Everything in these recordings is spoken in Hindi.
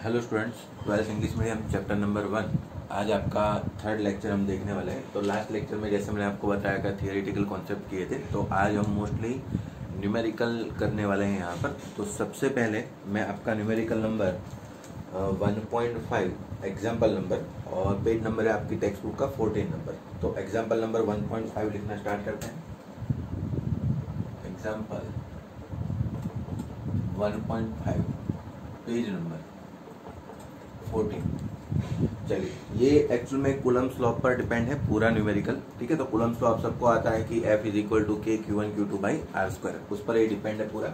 Hello students, 12th English medium chapter number 1 आज आपका थर्ड लेक्चर हम देखने वाले हैं। तो लास्ट लेक्चर में जैसे मैंने आपको बताया था थियोरेटिकल कॉन्सेप्ट किए थे, तो आज हम मोस्टली न्यूमेरिकल करने वाले हैं यहाँ पर। तो सबसे पहले मैं आपका न्यूमेरिकल नंबर 1.5 एग्जाम्पल नंबर और पेज नंबर है आपकी टेक्स्ट बुक का 14 नंबर। तो एग्जाम्पल नंबर 1.5 लिखना स्टार्ट करते हैं। Example 1.5 page number 14। चलिए, ये एक्चुअल में कूलम्ब्स लॉ पर डिपेंड है पूरा न्यूमेरिकल, ठीक है। तो कूलम्ब्स लॉ आप सबको आता है कि F इज इक्वल टू के Q1 Q2 by r square, उस पर ये डिपेंड है पूरा।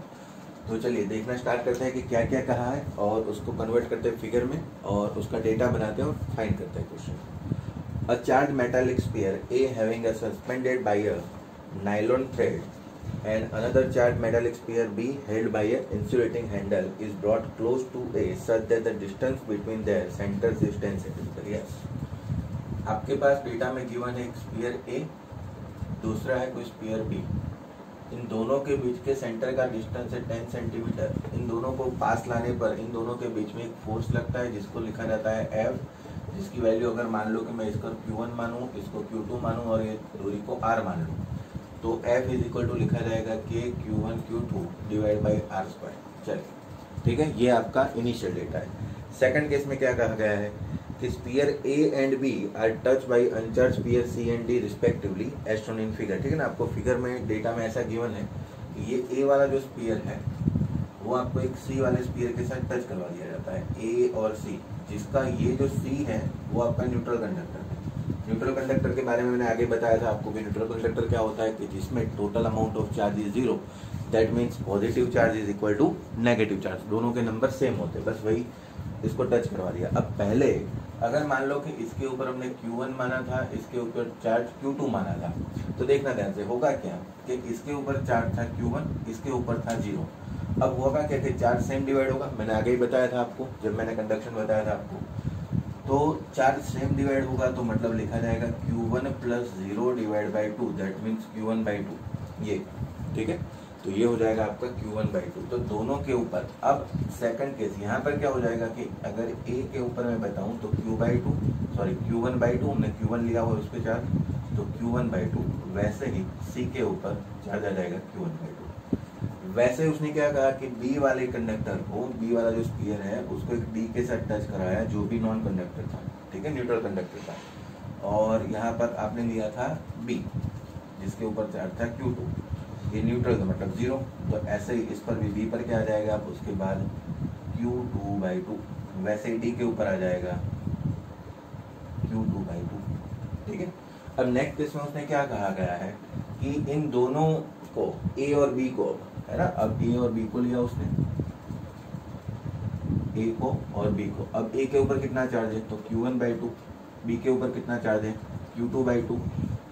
तो चलिए देखना स्टार्ट करते हैं कि क्या क्या कहा है और उसको कन्वर्ट करते हैं फिगर में और उसका डेटा बनाते हैं और फाइंड करते हैं question. A charge metallic sphere A having a suspended bye a nylon thread and another charged metallic sphere B held by a insulating handle is brought close to A such that the distance between their centers is 10 cm. Yes, आपके पास डेटा में गिवन है एक स्फीयर A, दूसरा है कोई स्फीयर B। इन दोनों के बीच के सेंटर का डिस्टेंस है 10 सेंटीमीटर। इन दोनों को पास लाने पर इन दोनों के बीच में एक फोर्स लगता है जिसको लिखा जाता है F, जिसकी वैल्यू अगर मान लो कि मैं इसको Q1 मानूं, इसको Q2 मानूं और ये दूरी को R मान लूं, तो F इज इक्वल टू लिखा जाएगा के Q1 Q2 divide by r square. चलिए, ठीक है, ये आपका इनिशियल डेटा है। सेकंड केस में क्या कहा गया है कि sphere A and B are touch by uncharged sphere C and D respectively as shown in figure. ठीक है ना, आपको फिगर में डेटा में ऐसा गिवन है कि ये A वाला जो स्फीयर है वो आपको एक C वाले स्फीयर के साथ टच करवा दिया जाता है, A और C, जिसका ये जो C है वो आपका न्यूट्रल कंडक्टर है। न्यूट्रल कंडक्टर के बारे में मैंने आगे बताया था आपको कि न्यूट्रल कंडक्टर क्या होता है कि जिसमें total amount of charge is zero, that means positive charge is equal to negative charge, दोनों के नंबर सेम होते हैं, बस वही इसको टच करवा दिया। अब पहले अगर मान लो कि इसके ऊपर हमने Q1 माना था, इसके ऊपर चार्ज Q2 माना था, तो देखना ध्यान से होगा क्या कि इसके ऊपर चार्ज था Q1, इसके ऊपर था 0। अब होगा क्या कि चार्ज सेम डिवाइड होगा, मैंने आगे ही बताया था आपको जब मैंने कंडक्शन बताया था आपको। तो चार्ज सेम डिवाइड होगा तो मतलब लिखा जाएगा Q1 plus 0 divide by 2, that means Q1 by 2, ये ठीक है। तो ये हो जाएगा आपका Q1 बाई 2। तो दोनों के ऊपर अब सेकंड केस यहाँ पर क्या हो जाएगा कि अगर A के ऊपर मैं बताऊँ तो Q1 बाई 2 हमने Q1 लिया हुआ उस पर चार्ज, तो Q1 बाई 2, वैसे ही C के ऊपर चार्ज आ जाएगा Q1 बाई 2। वैसे उसने क्या कहा कि B वाले कंडक्टर को, B वाला जो स्फीयर है उसको एक D के साथ टच कराया जो भी नॉन कंडक्टर था, ठीक है, न्यूट्रल कंडक्टर था। और यहाँ पर आपने लिया था B जिसके ऊपर चार्ज था Q2, ये न्यूट्रल का मतलब 0, तो ऐसे ही इस पर भी B पर क्या आ जाएगा, अब उसके बाद Q2 बाई 2, वैसे ही D के ऊपर आ जाएगा Q2 बाई 2, ठीक है। अब नेक्स्ट केस में उसने क्या कहा गया है कि इन दोनों को A और B को, है ना, अब A और B को लिया उसने, A को और B को। अब A के ऊपर कितना चार्ज है तो Q1 बाई 2, B के ऊपर कितना चार्ज है Q2 बाई 2,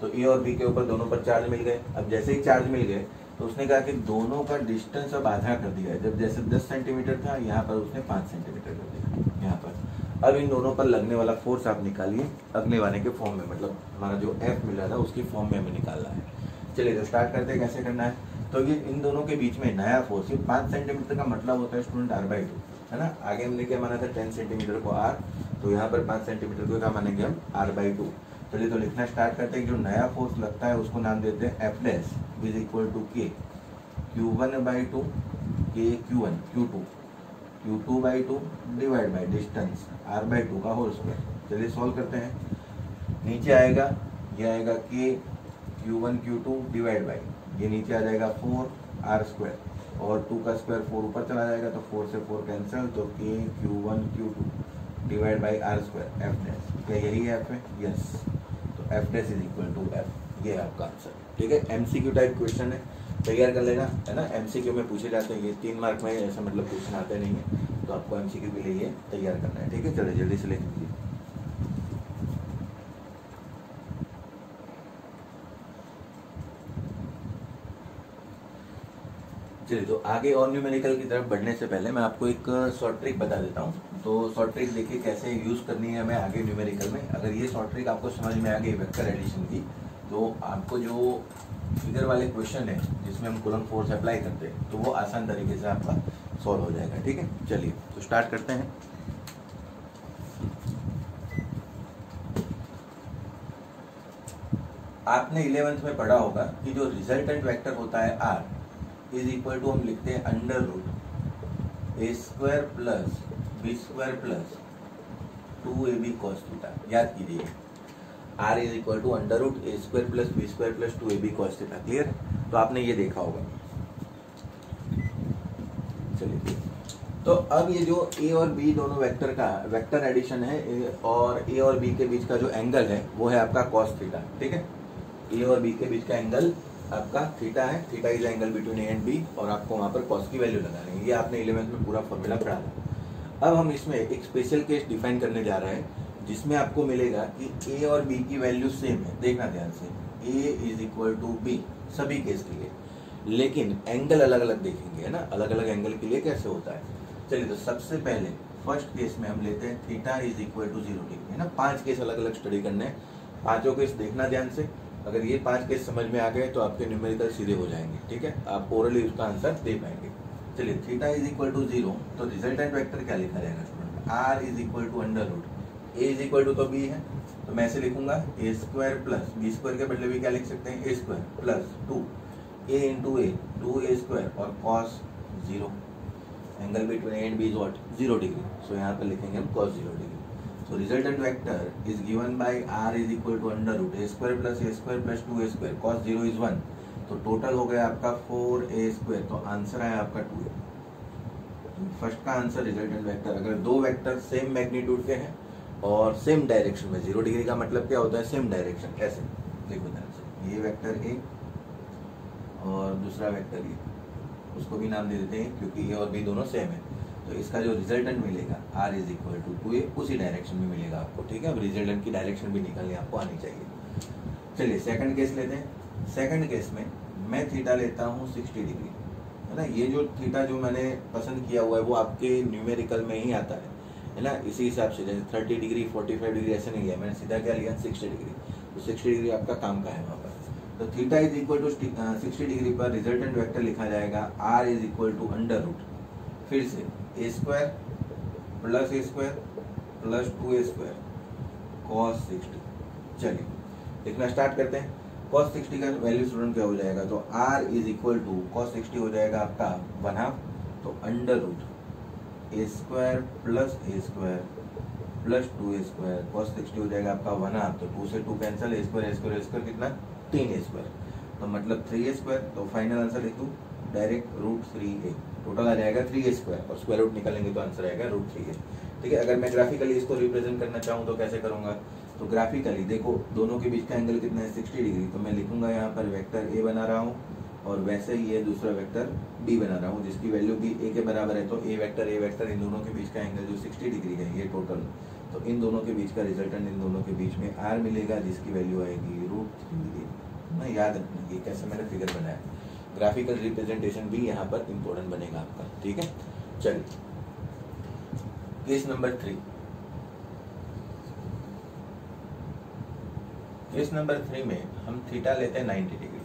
तो A और B के ऊपर दोनों पर चार्ज मिल गए। अब जैसे ही चार्ज मिल गए तो उसने कहा कि दोनों का डिस्टेंस अब आधा कर दिया है, जब जैसे 10 सेंटीमीटर था यहाँ पर उसने 5 सेंटीमीटर कर दिया यहाँ पर। अब इन दोनों पर लगने वाला फोर्स आप निकालिए अगले वाले के फॉर्म में, मतलब हमारा जो F मिल रहा था उसकी फॉर्म में हमें निकालना है। चलिए तो स्टार्ट करते हैं कैसे करना है। तो ये इन दोनों के बीच में नया फोर्स, ये 5 सेंटीमीटर का मतलब होता है स्टूडेंट R बाई 2, है ना। आगे हमने क्या माना था 10 सेंटीमीटर को R, तो यहाँ पर 5 सेंटीमीटर को क्या मानेंगे हम R बाई 2। चलिए तो लिखना स्टार्ट करते हैं। जो नया फोर्स लगता है उसको नाम देते हैं F dash is equal to K Q1 by 2 K Q1 Q2 by 2 divide by distance R by 2 का होल स्क्वायर। चलिए सॉल्व करते हैं। नीचे आएगा, ये आएगा K Q1 Q2 divide by, ये नीचे आ जाएगा 4 R स्क्वायर और 2 का स्क्वायर 4 ऊपर चला जाएगा तो 4 से 4 कैंसिल, तो K Q1 Q2 divide by R square F dash. क्या यही F है? यस, तो F dash is equal to F, ये है आपका आंसर, ठीक है। MCQ टाइप क्वेश्चन है, तैयार कर लेना, है ना। MCQ में पूछे जाते हैं, ये 3 मार्क में ऐसा मतलब क्वेश्चन आते नहीं है, तो आपको MCQ के लिए ये तैयार करना है, ठीक है। चलिए जल्दी से लिख लीजिए। चलिए तो आगे और न्यूमेरिकल की तरफ बढ़ने से पहले मैं आपको एक शॉर्ट ट्रिक बता देता हूँ। तो शॉर्ट ट्रिक देखिए कैसे यूज़ करनी है हमें आगे न्यूमेरिकल में। अगर ये शॉर्ट ट्रिक आपको समझ में आ गई वेक्टर एडिशन की, तो आपको जो फिगर वाले क्वेश्चन है जिसमें हम कूलम्ब फोर्स अप्लाई करते हैं, तो वो आसान तरीके से आपका सॉल्व हो जाएगा, ठीक है। चलिए तो स्टार्ट करते हैं। आपने 11th में पढ़ा होगा कि जो रिजल्टेंट वेक्टर होता है r इज इक्वल टू हम लिखते हैं under root a square plus b square plus 2ab cos theta. याद कीजिए r is equal to under root a square plus b square plus 2ab cos theta. Clear? तो आपने ये देखा होगा। चलिए, तो अब ये जो a और b दोनों वेक्टर का वेक्टर एडिशन है और a और b के बीच का जो एंगल है वो है आपका cos थीटा। ठीक है, a और b के बीच का एंगल आपका थीटा है। Theta is angle between a and b और आपको वहां पर cos की वैल्यू लगानी है। ये आपने 11th में पूरा फॉर्मूला पढ़ा था। अब हम इसमें एक स्पेशल केस डिफाइन करने जा रहे हैं जिसमें आपको मिलेगा कि a और b की वैल्यू सेम है। देखना ध्यान से, a is equal to b सभी केस के लिए, लेकिन एंगल अलग अलग देखेंगे, है ना। अलग अलग एंगल के लिए कैसे होता है। चलिए, तो सबसे पहले फर्स्ट केस में हम लेते हैं theta is equal to 0 degree, है ना। 5 केस अलग अलग स्टडी करने हैं, पांचों केस देखना ध्यान से। अगर ये 5 केस समझ में आ गए तो आपके न्यूमेरिकल सीधे हो जाएंगे। ठीक है, आप ओरली उसका आंसर दे पाएंगे। चलिए, थीटा इज इक्वल टू 0, तो रिजल्टेंट वेक्टर क्या लिखा जाएगा student? R is equal to under root a is equal to तो बी है, तो मैं ऐसे लिखूंगा a square plus b square के बदले भी क्या लिख सकते हैं? A square plus 2 a into a 2a square और cos 0, angle between a and b is what? 0 degree. So यहाँ पर लिखेंगे हम cos 0 degree. So resultant vector is given by r is equal to under root a square plus a square plus 2a square, cos 0 is 1, तो टोटल हो गया आपका 4a स्क्वायर। तो आंसर है आपका 2a। फर्स्ट का आंसर रिजल्टेंट वेक्टर, अगर दो वेक्टर सेम मैग्नीट्यूड के हैं और सेम डायरेक्शन में, 0 डिग्री का मतलब क्या होता है? Same direction. ऐसे देखो ध्यान से, ये वेक्टर a और दूसरा वेक्टर ये, उसको भी नाम दे देते हैं क्योंकि ए और बी दोनों सेम है। तो इसका जो रिजल्टेंट मिलेगा r is equal to 2a, उसी डायरेक्शन में मिलेगा आपको। ठीक है, अब रिजल्टेंट की डायरेक्शन भी निकालनी आपको आनी चाहिए। चलिए, सेकंड केस लेते हैं। सेकंड केस में मैं थीटा लेता हूँ 60 डिग्री, है ना। ये जो थीटा जो मैंने पसंद किया हुआ है वो आपके न्यूमेरिकल में ही आता है ना। इसी हिसाब से जैसे 30 डिग्री 45 डिग्री ऐसे नहीं लिया मैंने, सीधा क्या लिया? 60 डिग्री। तो 60 डिग्री आपका काम का है वहाँ पर। तो theta is equal to 60 degree पर रिजल्टेंट वेक्टर लिखा जाएगा r is equal to under root, फिर से a square plus a square plus 2a square cos 60। चलिए, लिखना स्टार्ट करते हैं। cos 60 का वैल्यू स्टूडेंट क्या हो जाएगा? तो r is equal to cos 60 हो जाएगा आपका 1/2, तो under root a square plus a square plus 2a square, cos 60 हो जाएगा आपका 1/2, तो 2 से 2 कैंसिल, a स्क्वायर स्क्वायर कितना? 3a स्क्वायर, तो मतलब 3a स्क्वायर। तो फाइनल आंसर लिख दूं डायरेक्ट रूट 3a, टोटल आ जाएगा 3a स्क्वायर और स्क्वायर रूट निकालेंगे तो आंसर आएगा रूट 3a। ठीक है, अगर मैं ग्राफिकली इसको रिप्रेजेंट करना चाहूँ तो कैसे करूंगा? तो ग्राफिकली देखो, दोनों के बीच का एंगल कितना है? 60 डिग्री। तो मैं लिखूंगा यहाँ पर वेक्टर a बना रहा हूँ और वैसे ही ये दूसरा वेक्टर b बना रहा हूँ जिसकी वैल्यू भी a के बराबर है। तो a वेक्टर इन दोनों के बीच का एंगल जो 60 डिग्री है ये टोटल, तो इन दोनों के बीच का रिजल्टेंट इन दोनों के बीच में r मिलेगा जिसकी वैल्यू आएगी रूट 3a। ना याद रखना ये कैसे मैंने फिगर बनाया। ग्राफिकल रिप्रेजेंटेशन भी यहाँ पर इंपॉर्टेंट बनेगा आपका। ठीक है, चलिए केस नंबर 3। केस नंबर 3 में हम थीटा लेते हैं 90 डिग्री।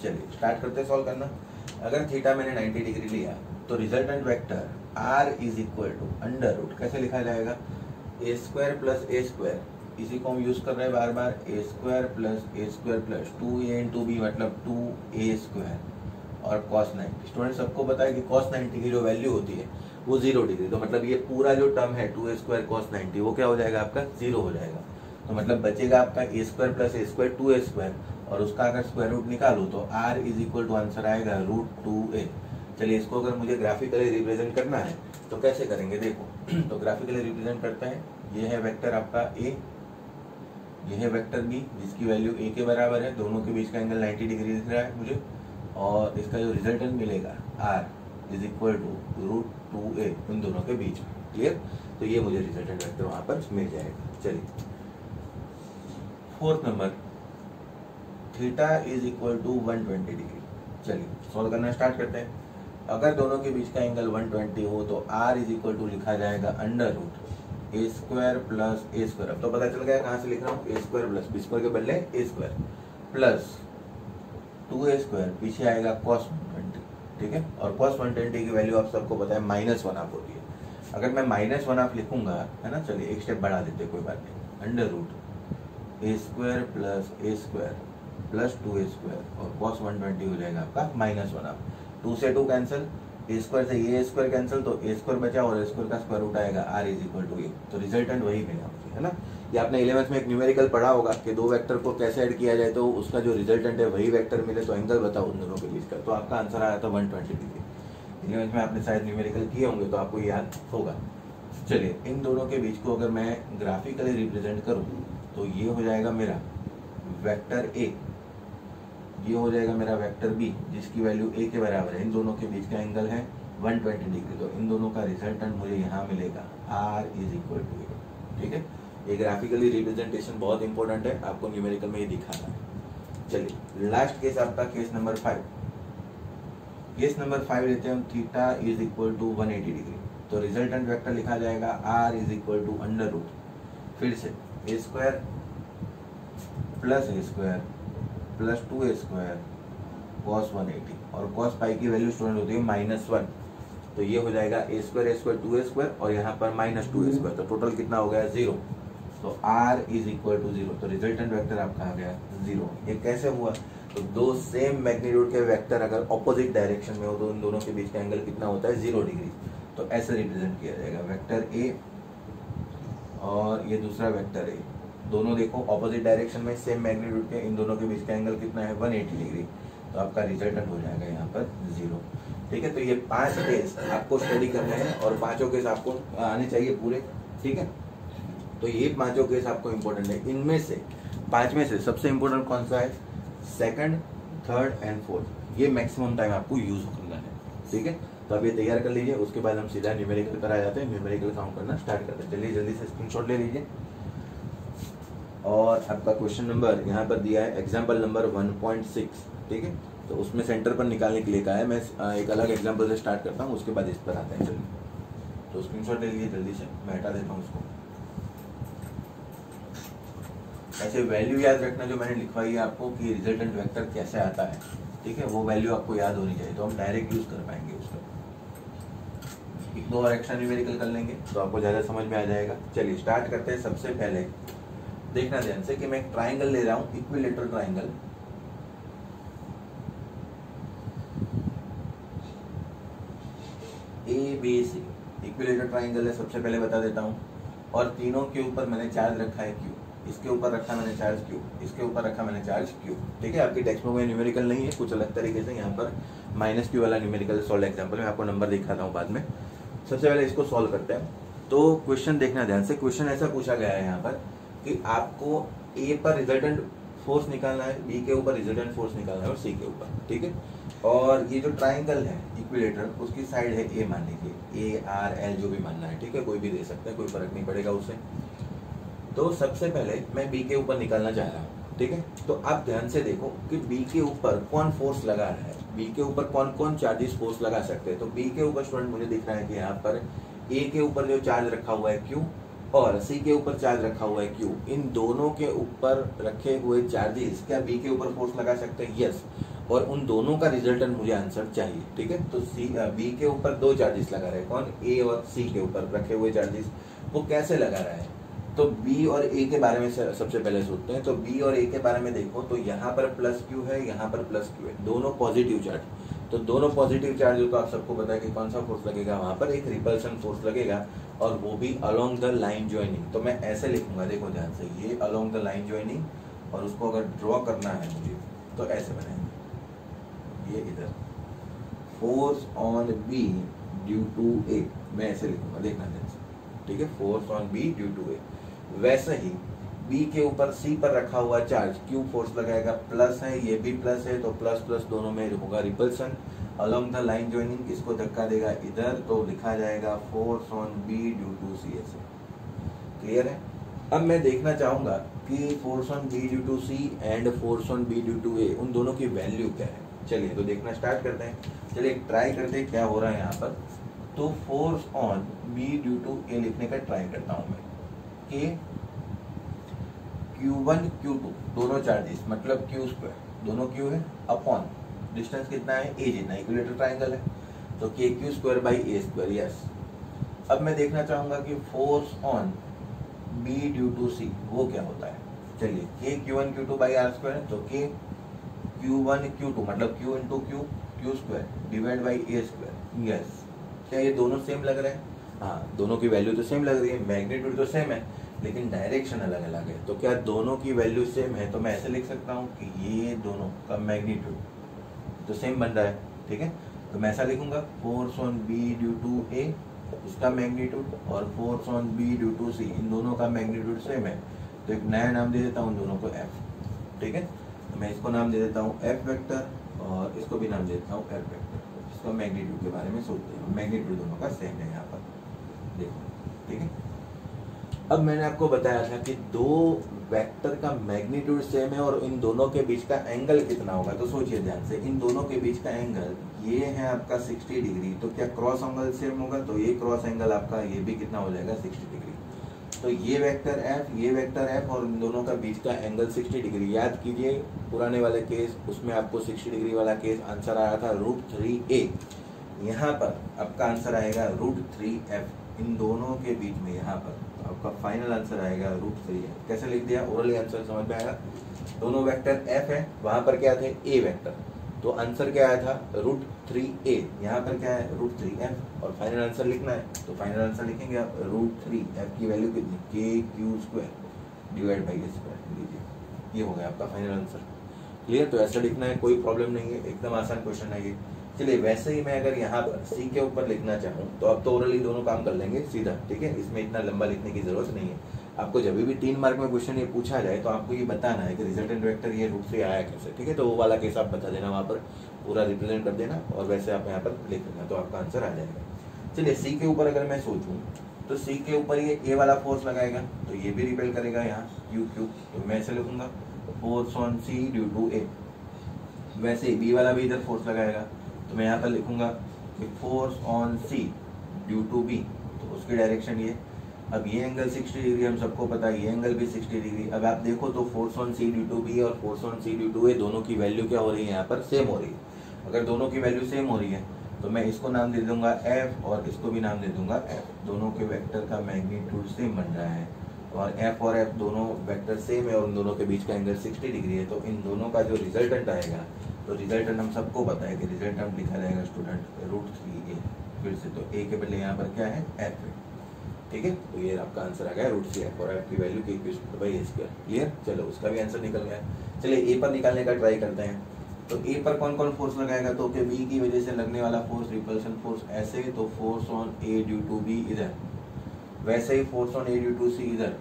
चलिए स्टार्ट करते हैं सॉल्व करना। अगर थीटा मैंने 90 डिग्री लिया तो resultant vector r is equal to under root, कैसे लिखा जाएगा? a square plus a square, इसी को हम यूज कर रहे हैं बार बार, a square plus 2a into B मतलब 2a स्क्वायर और cos 90। स्टूडेंट सबको पता है कि cos 90 की जो वैल्यू होती है वो 0 डिग्री, तो मतलब ये पूरा जो टर्म है 2a स्क्वायर cos 90 वो क्या हो जाएगा? आपका 0 हो जाएगा। तो मतलब बचेगा आपका a square plus a square 2a square, और उसका अगर स्क्वायर रूट निकालू तो r is equal to answer आएगा रूट 2a। चलिए, इसको अगर मुझे ग्राफिकली रिप्रेजेंट करना है तो कैसे करेंगे? देखो, तो ग्राफिकली रिप्रेजेंट करते हैं। ये है वेक्टर आपका a, ये है वेक्टर b जिसकी वैल्यू a के बराबर है, दोनों के बीच का एंगल 90 डिग्री दिख रहा है मुझे, और इसका जो रिजल्टेंट मिलेगा r is equal to root 2a इन दोनों के बीच में। क्लियर? तो ये मुझे रिजल्टेंट वेक्टर वहां पर मिल जाएगा। चलिए, fourth number, theta is equal to 120 degree. चलिए सॉल्व करना स्टार्ट करते हैं। अगर दोनों के बीच का एंगल 120 हो तो r इज इक्वल टू लिखा जाएगा under root a square plus a square. अब तो पता चल गया कहाँ से लिख रहा हूँ, a square plus b square के बदले a square plus 2a square, पीछे आएगा cos 120। ठीक है, और cos 120 की वैल्यू आप सबको पता है -1/2 होती है। अगर मैं -1/2 लिखूंगा, है ना, चलिए एक स्टेप बढ़ा देते, कोई बात नहीं, under root a square plus a square plus 2a² और cos 120 हो जाएगा आपका -1 हाफ। 2 से 2 कैंसिल, a स्क्वायर से ये a² कैंसिल, तो a² बचा और a² का स्क्वायर रूट आएगा r = a। तो रिजल्टेंट वही मिला मुझे, है ना। ये आपने 11th में एक न्यूमेरिकल पढ़ा होगा कि दो वेक्टर को कैसे ऐड किया जाए तो उसका जो रिजल्टेंट है वही वेक्टर मिले, तो एंगल बताओ उन दोनों के बीच का, तो आपका आंसर आया था 120 डिग्री। 11th में आपने शायद न्यूमेरिकल किए होंगे तो आपको याद होगा। चलिए, इन दोनों के बीच को अगर मैं ग्राफिकली रिप्रेजेंट करूँ तो ये हो जाएगा मेरा वेक्टर ए, ये हो जाएगा मेरा वेक्टर बी जिसकी वैल्यू ए के बराबर है। इन दोनों के बीच का एंगल है 120 डिग्री, तो इन दोनों का रिजल्टेंट मुझे यहाँ मिलेगा r = a। ठीक है, ये ग्राफिकली रिप्रेजेंटेशन बहुत इंपॉर्टेंट है, आपको न्यूमेरिकल में ये दिखाना है। चलिए, लास्ट केस आपका केस नंबर 5। केस नंबर 5 लेते हैं हम, थीटा = 180 डिग्री। तो रिजल्टेंट वेक्टर लिखा जाएगा r = फिर से a² plus a² plus 2a² cos 180, और cos पाई की वैल्यू स्टूडेंट होती है -1, तो ये हो जाएगा a² 2a² और यहाँ पर -2a², तो टोटल कितना हो गया 0। तो r = 0, तो रिजल्टेंट वेक्टर आपका आ गया 0। ये कैसे हुआ? तो दो सेम मैग्नीट्यूड के वेक्टर अगर ऑपोजिट डायरेक्शन में हो तो उन दोनों के बीच का एंगल कितना होता है 0 डिग्री। तो ऐसे रिप्रेजेंट किया जाएगा, वेक्टर a और ये दूसरा वेक्टर a, दोनों देखो ऑपोजिट डायरेक्शन में सेम मैग्नीट्यूड के, इन दोनों के बीच का एंगल कितना है 180 डिग्री, तो आपका रिजल्टेंट हो जाएगा यहाँ पर 0। ठीक है, तो ये 5 केस आपको स्टडी करने हैं और पांचों केस आपको आने चाहिए पूरे। ठीक है, तो ये पांचों केस आपको इंपॉर्टेंट है। इनमें से 5 में से सबसे इंपॉर्टेंट कौन सा है? सेकंड, थर्ड एंड फोर्थ, ये मैक्सिमम टाइम आपको यूज करना है। ठीक है, तो अब ये तैयार कर लीजिए, उसके बाद हम सीधा न्यूमेरिकल पर आ जाते हैं, न्यूमेरिकल काउंट करना स्टार्ट करते हैं। चलिए जल्दी से स्क्रीनशॉट ले लीजिए। और आपका क्वेश्चन नंबर यहाँ पर दिया है एग्जाम्पल नंबर 1.6। ठीक है, तो उसमें सेंटर पर निकालने के लिए कहा है। मैं एक अलग एग्जाम्पल से स्टार्ट करता हूँ, उसके बाद इस पर आते हैं। चलिए, तो स्क्रीनशॉट ले लीजिए जल्दी से, मैं हटा देता हूँ उसको। ऐसे वैल्यू याद रखना जो मैंने लिखवाई है आपको कि रिजल्टेंट वेक्टर कैसे आता है। ठीक है, वो वैल्यू आपको याद होनी चाहिए, तो हम डायरेक्ट यूज कर पाएंगे उसका। एक दो और एक्स्ट्रा न्यूमेरिकल कर लेंगे तो आपको ज्यादा समझ में आ जाएगा। चलिए स्टार्ट करते हैं। सबसे पहले देखना ध्यान से कि मैं एक ट्राइंगल ले रहा हूं, equilateral triangle. ABC equilateral triangle है, सबसे पहले बता देता हूं। और तीनों के ऊपर मैंने चार्ज रखा है Q, इसके ऊपर रखा मैंने चार्ज Q, इसके ऊपर रखा मैंने चार्ज Q। ठीक है, आपकी टेक्स्ट बुक में न्यूमेरिकल नहीं है, कुछ अलग तरीके से यहाँ पर -Q वाला न्यूमेरिकल सॉल्व एग्जाम्पल में आपको नंबर दिखाता हूँ बाद में। सबसे पहले इसको सॉल्व करते हैं। तो क्वेश्चन देखना ध्यान से, क्वेश्चन ऐसा पूछा गया है यहाँ पर कि आपको A पर रिजल्टेंट फोर्स निकालना है, B के ऊपर रिजल्टेंट फोर्स निकालना है और C के ऊपर। ठीक है, और ये जो ट्राइंगल है इक्विलेटरल, उसकी साइड है A मान लीजिए, A R L जो भी मानना है। ठीक है, कोई भी दे सकता है, कोई फर्क नहीं पड़ेगा उससे। तो सबसे पहले मैं B के ऊपर निकालना चाह रहा हूँ। ठीक है, तो आप ध्यान से देखो कि B के ऊपर कौन फोर्स लगा रहा है, B के ऊपर कौन कौन चार्जेस फोर्स लगा सकते हैं। तो B के ऊपर स्टूडेंट मुझे दिख रहा है कि यहाँ पर A के ऊपर जो चार्ज रखा हुआ है Q और C के ऊपर चार्ज रखा हुआ है Q, इन दोनों के ऊपर रखे हुए चार्जेस क्या B के ऊपर फोर्स लगा सकते हैं? यस, और उन दोनों का रिजल्टेंट मुझे आंसर चाहिए। ठीक है, तो B के ऊपर दो चार्जेस लगा रहे हैं, कौन? A और C के ऊपर रखे हुए चार्जेस, वो कैसे लगा रहा है? तो B और A के बारे में सबसे पहले सोचते हैं। तो B और A के बारे में देखो तो यहाँ पर +Q है, यहाँ पर +Q है, दोनों पॉजिटिव चार्ज। तो दोनों पॉजिटिव चार्ज तो आप सबको पता है कि कौन सा फोर्स लगेगा, वहां पर एक रिपल्सन फोर्स लगेगा, और वो भी अलोंग द लाइन ज्वाइनिंग। तो मैं ऐसे लिखूंगा, देखो ध्यान से, ये अलोंग द लाइन ज्वाइनिंग, और उसको अगर ड्रॉ करना है मुझे तो ऐसे बनाएंगे, ये इधर force on B due to A, मैं ऐसे लिखूंगा, देखना ध्यान से। ठीक है, force on B due to A। वैसे ही B के ऊपर C पर रखा हुआ चार्ज Q फोर्स लगाएगा, प्लस है, ये भी प्लस है, तो प्लस प्लस दोनों में होगा repulsion along the line joining, इसको धक्का देगा इधर, तो लिखा जाएगा force on B due to C ऐसे। क्लियर है? अब मैं देखना चाहूंगा कि force on B due to C and force on B due to A, उन दोनों की वैल्यू क्या है। चलिए तो देखना स्टार्ट करते हैं। चलिए ट्राई करते हैं क्या हो रहा है यहाँ पर। तो force on B due to A लिखने का ट्राई करता हूँ मैं कि Q1 Q2 दोनों चार्जेस, मतलब Q², दोनों Q है, अपॉन डिस्टेंस कितना है A जितना, इक्विलेटरल ट्राइंगल है, तो KQ²/A²। यस, अब मैं देखना चाहूंगा कि force on B due to C वो क्या होता है। चलिए, KQ1 Q2/R², तो K Q1 Q2 मतलब Q into Q square divide by A square. Yes, क्या ये दोनों सेम लग रहे हैं? हाँ, दोनों की वैल्यू तो सेम लग रही है, मैग्नीट्यूड तो सेम है, लेकिन डायरेक्शन अलग अलग है। तो क्या दोनों की वैल्यू सेम है? तो मैं ऐसे लिख सकता हूँ कि ये दोनों का मैग्नीट्यूड तो सेम बन रहा है, ठीक है। तो मैं ऐसा लिखूंगा, force on B due to A, उसका मैग्नीट्यूड, और force on B due to C, इन दोनों का मैग्नीट्यूड सेम है। तो एक नया नाम दे देता हूँ दोनों को एफ, ठीक है। तो मैं इसको नाम दे देता हूँ एफ वेक्टर, और इसको भी नाम दे देता हूँ एफ वेक्टर। इसको मैग्नीट्यूड के बारे में सोचते हैं, मैग्नीट्यूड दोनों का सेम है यहाँ पर, देखो, ठीक है। अब मैंने आपको बताया था कि दो वेक्टर का मैग्नीट्यूड सेम है और इन दोनों के बीच का एंगल कितना होगा। तो सोचिए ध्यान से, इन दोनों के बीच का एंगल ये है आपका 60 डिग्री। तो क्या क्रॉस एंगल सेम होगा? तो ये क्रॉस एंगल आपका ये भी कितना हो जाएगा? 60 डिग्री। तो ये वेक्टर एफ, ये वेक्टर एफ, और इन दोनों का बीच का एंगल 60 डिग्री। याद कीजिए पुराने वाले केस, उसमें आपको 60 डिग्री वाला केस आंसर आया था √3a। यहाँ पर आपका आंसर आएगा √3f। इन दोनों के बीच में यहाँ पर आपका फाइनल आंसर आएगा √3f। कैसे लिख दिया? ओरली आंसर समझ में आएगा। दोनों वेक्टर f है, वहां पर क्या थे? a vector. तो आंसर क्या आया था? √3a। यहाँ पर क्या है? √3f। और फाइनल आंसर लिखना है, तो फाइनल आंसर लिखेंगे आप √3f की वैल्यू कितनी? KQ² divide by A square लीजिए। ये हो गया आपका फाइनल आंसर। क्लियर? तो ऐसा लिखना है, कोई प्रॉब्लम नहीं है, एकदम आसान क्वेश्चन है ये। चलिए, वैसे ही मैं अगर यहाँ पर सी के ऊपर लिखना चाहूँ तो अब तो ओरली दोनों काम कर लेंगे सीधा, ठीक है। इसमें इतना लंबा लिखने की जरूरत नहीं है। आपको जब भी 3 मार्क में क्वेश्चन ये पूछा जाए तो आपको ये बताना है कि रिजल्टेंट वेक्टर ये √3 आया कैसे, ठीक है। तो वो वाला केस आप बता देना, वहाँ पर पूरा रिप्रेजेंट कर देना, और वैसे आप यहाँ पर लिख देना, तो आपका आंसर आ जाएगा। चलिए, सी के ऊपर अगर मैं सोचूं तो सी के ऊपर ये ए वाला फोर्स लगाएगा, तो ये भी रिपेल करेगा यहाँ QQ। तो मैं ऐसे लिखूंगा, force on C due to A. वैसे ही बी वाला भी इधर फोर्स लगाएगा, तो मैं यहाँ पर लिखूंगा कि force on C due to B, तो उसकी डायरेक्शन ये। अब ये एंगल 60 डिग्री हम सबको पता है, ये एंगल भी 60 डिग्री। अब आप देखो तो force on C due to B और force on C due to A दोनों की वैल्यू क्या हो रही है? यहाँ पर सेम हो रही है। अगर दोनों की वैल्यू सेम हो रही है तो मैं इसको नाम दे दूंगा एफ, और इसको भी नाम दे दूंगा एफ। दोनों के वेक्टर का मैग्नीट्यूड सेम बन रहा है, और एफ और एफ दोनों वेक्टर सेम है, और उन दोनों के बीच का एंगल 60 डिग्री है। तो इन दोनों का जो रिजल्टेंट आएगा, तो रिजल्टेंट हम सबको पता है कि रिजल्टेंट लिखा जाएगा स्टूडेंट √3a। फिर से, तो ए के बदले यहाँ पर क्या है? एफ है, ठीक है। तो ये आपका आंसर आ गया √3f, और एफ की वैल्यू KQ² क्लियर? चलो, उसका भी आंसर निकल गया। चलिए, ए पर निकालने का ट्राई करते हैं। तो ए पर कौन कौन फोर्स लगाएगा? तो बी की वजह से लगने वाला फोर्स, रिपल्सन फोर्स ऐसे, तो force on A due to B इधर, वैसे ही force on A due to C इधर,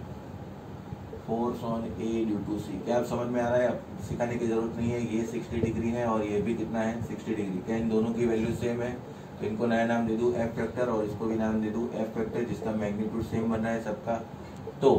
force on A due to C. क्या आप समझ में आ रहा है? अब सिखाने की जरूरत नहीं है। ये 60 डिग्री है और ये भी कितना है? 60 डिग्री। क्या इन दोनों की वैल्यू सेम है? तो इनको नया नाम दे दूं एफ वेक्टर, और इसको भी नाम दे दूं एफ वेक्टर, जिसका मैग्नीट्यूड सेम बन रहा है सबका। तो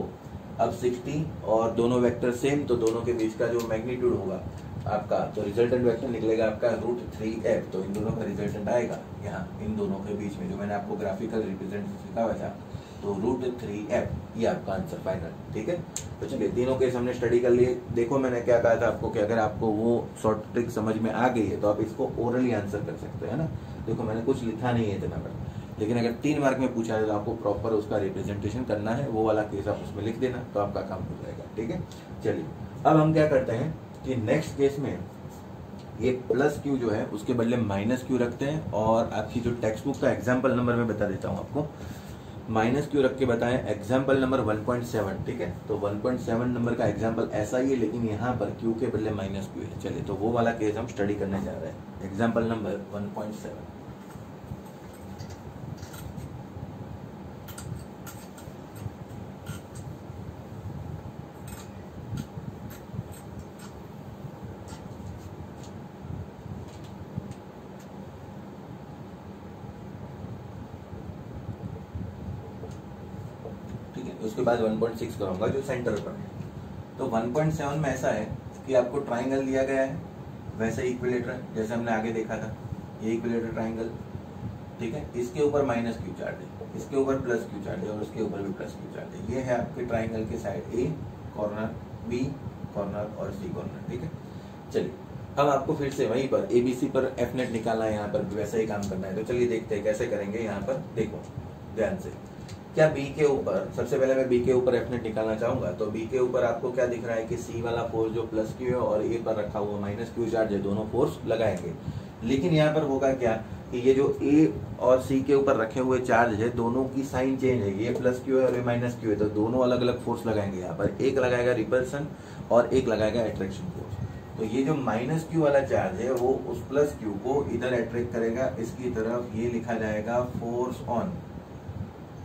अब 60 और दोनों वेक्टर सेम, तो दोनों के बीच का जो मैग्नीट्यूड होगा आपका, तो रिजल्टेंट वेक्टर निकलेगा आपका √3f। तो इन दोनों का रिजल्टेंट आएगा यहाँ, इन दोनों के बीच में जो मैंने आपको ग्राफिकल रिप्रेजेंटेशन सिखाया था, तो √3f ये आपका आंसर फाइनल, ठीक है। तो चलिए, तीनों केस हमने स्टडी कर लिए। देखो, मैंने क्या कहा था आपको कि अगर आपको वो शॉर्ट ट्रिक समझ में आ गई है तो आप इसको ओरली आंसर कर सकते हैं ना। देखो, मैंने कुछ लिखा नहीं है इतना पर, लेकिन अगर 3 मार्क में पूछा जाए तो आपको प्रॉपर उसका रिप्रेजेंटेशन करना है। वो वाला केस आप उसमें लिख देना, तो आपका काम हो जाएगा, ठीक है। चलिए, अब हम क्या करते हैं कि नेक्स्ट केस में ये +Q जो है उसके बदले -Q रखते हैं, और आपकी जो टेक्स्ट बुक का एग्जाम्पल नंबर मैं बता देता हूँ आपको। -Q रख के बताएं एग्जाम्पल नंबर 1.7, ठीक है। तो 1.7 नंबर का एग्जाम्पल ऐसा ही है, लेकिन यहाँ पर Q के बदले -Q है। चलिए, तो वो वाला केस हम स्टडी करने जा रहे हैं। Example number 1.7। उसके बाद 1.6 करूंगा जो सेंटर पर है। तो 1.7 में ऐसा है कि आपको ट्राइंगल दिया गया है, वैसे इक्विलेटर जैसे हमने आगे देखा था, ये इक्विलेटर ट्राइंगल, ठीक है। इसके ऊपर -Q चार्ट है, इसके ऊपर +Q चार्ट है, और उसके ऊपर भी +Q चार्ट है। ये है आपके ट्राइंगल के side A corner, B corner और C कॉर्नर, ठीक है। चलिए, अब आपको फिर से वहीं पर ABC पर F नेट निकालना है, यहाँ पर वैसा ही काम करना है। तो चलिए देखते हैं कैसे करेंगे। यहाँ पर देखो ध्यान से, क्या बी के ऊपर, सबसे पहले मैं बी के ऊपर एफ नेट निकालना चाहूंगा, तो बी के ऊपर आपको क्या दिख रहा है कि सी वाला फोर्स जो प्लस क्यू है और ए पर रखा हुआ माइनस क्यू चार्ज है, दोनों फोर्स लगाएंगे। लेकिन यहाँ पर होगा क्या कि ये जो ए और सी के ऊपर रखे हुए चार्ज है, दोनों की साइन चेंज है, ये प्लस क्यू है और ये माइनस क्यू है, तो दोनों अलग अलग फोर्स लगाएंगे। यहाँ पर एक लगाएगा रिपल्सन और एक लगाएगा अट्रैक्शन फोर्स। तो ये जो माइनस क्यू वाला चार्ज है वो उस प्लस क्यू को इधर अट्रैक्ट करेगा, इसकी तरफ, ये लिखा जाएगा force on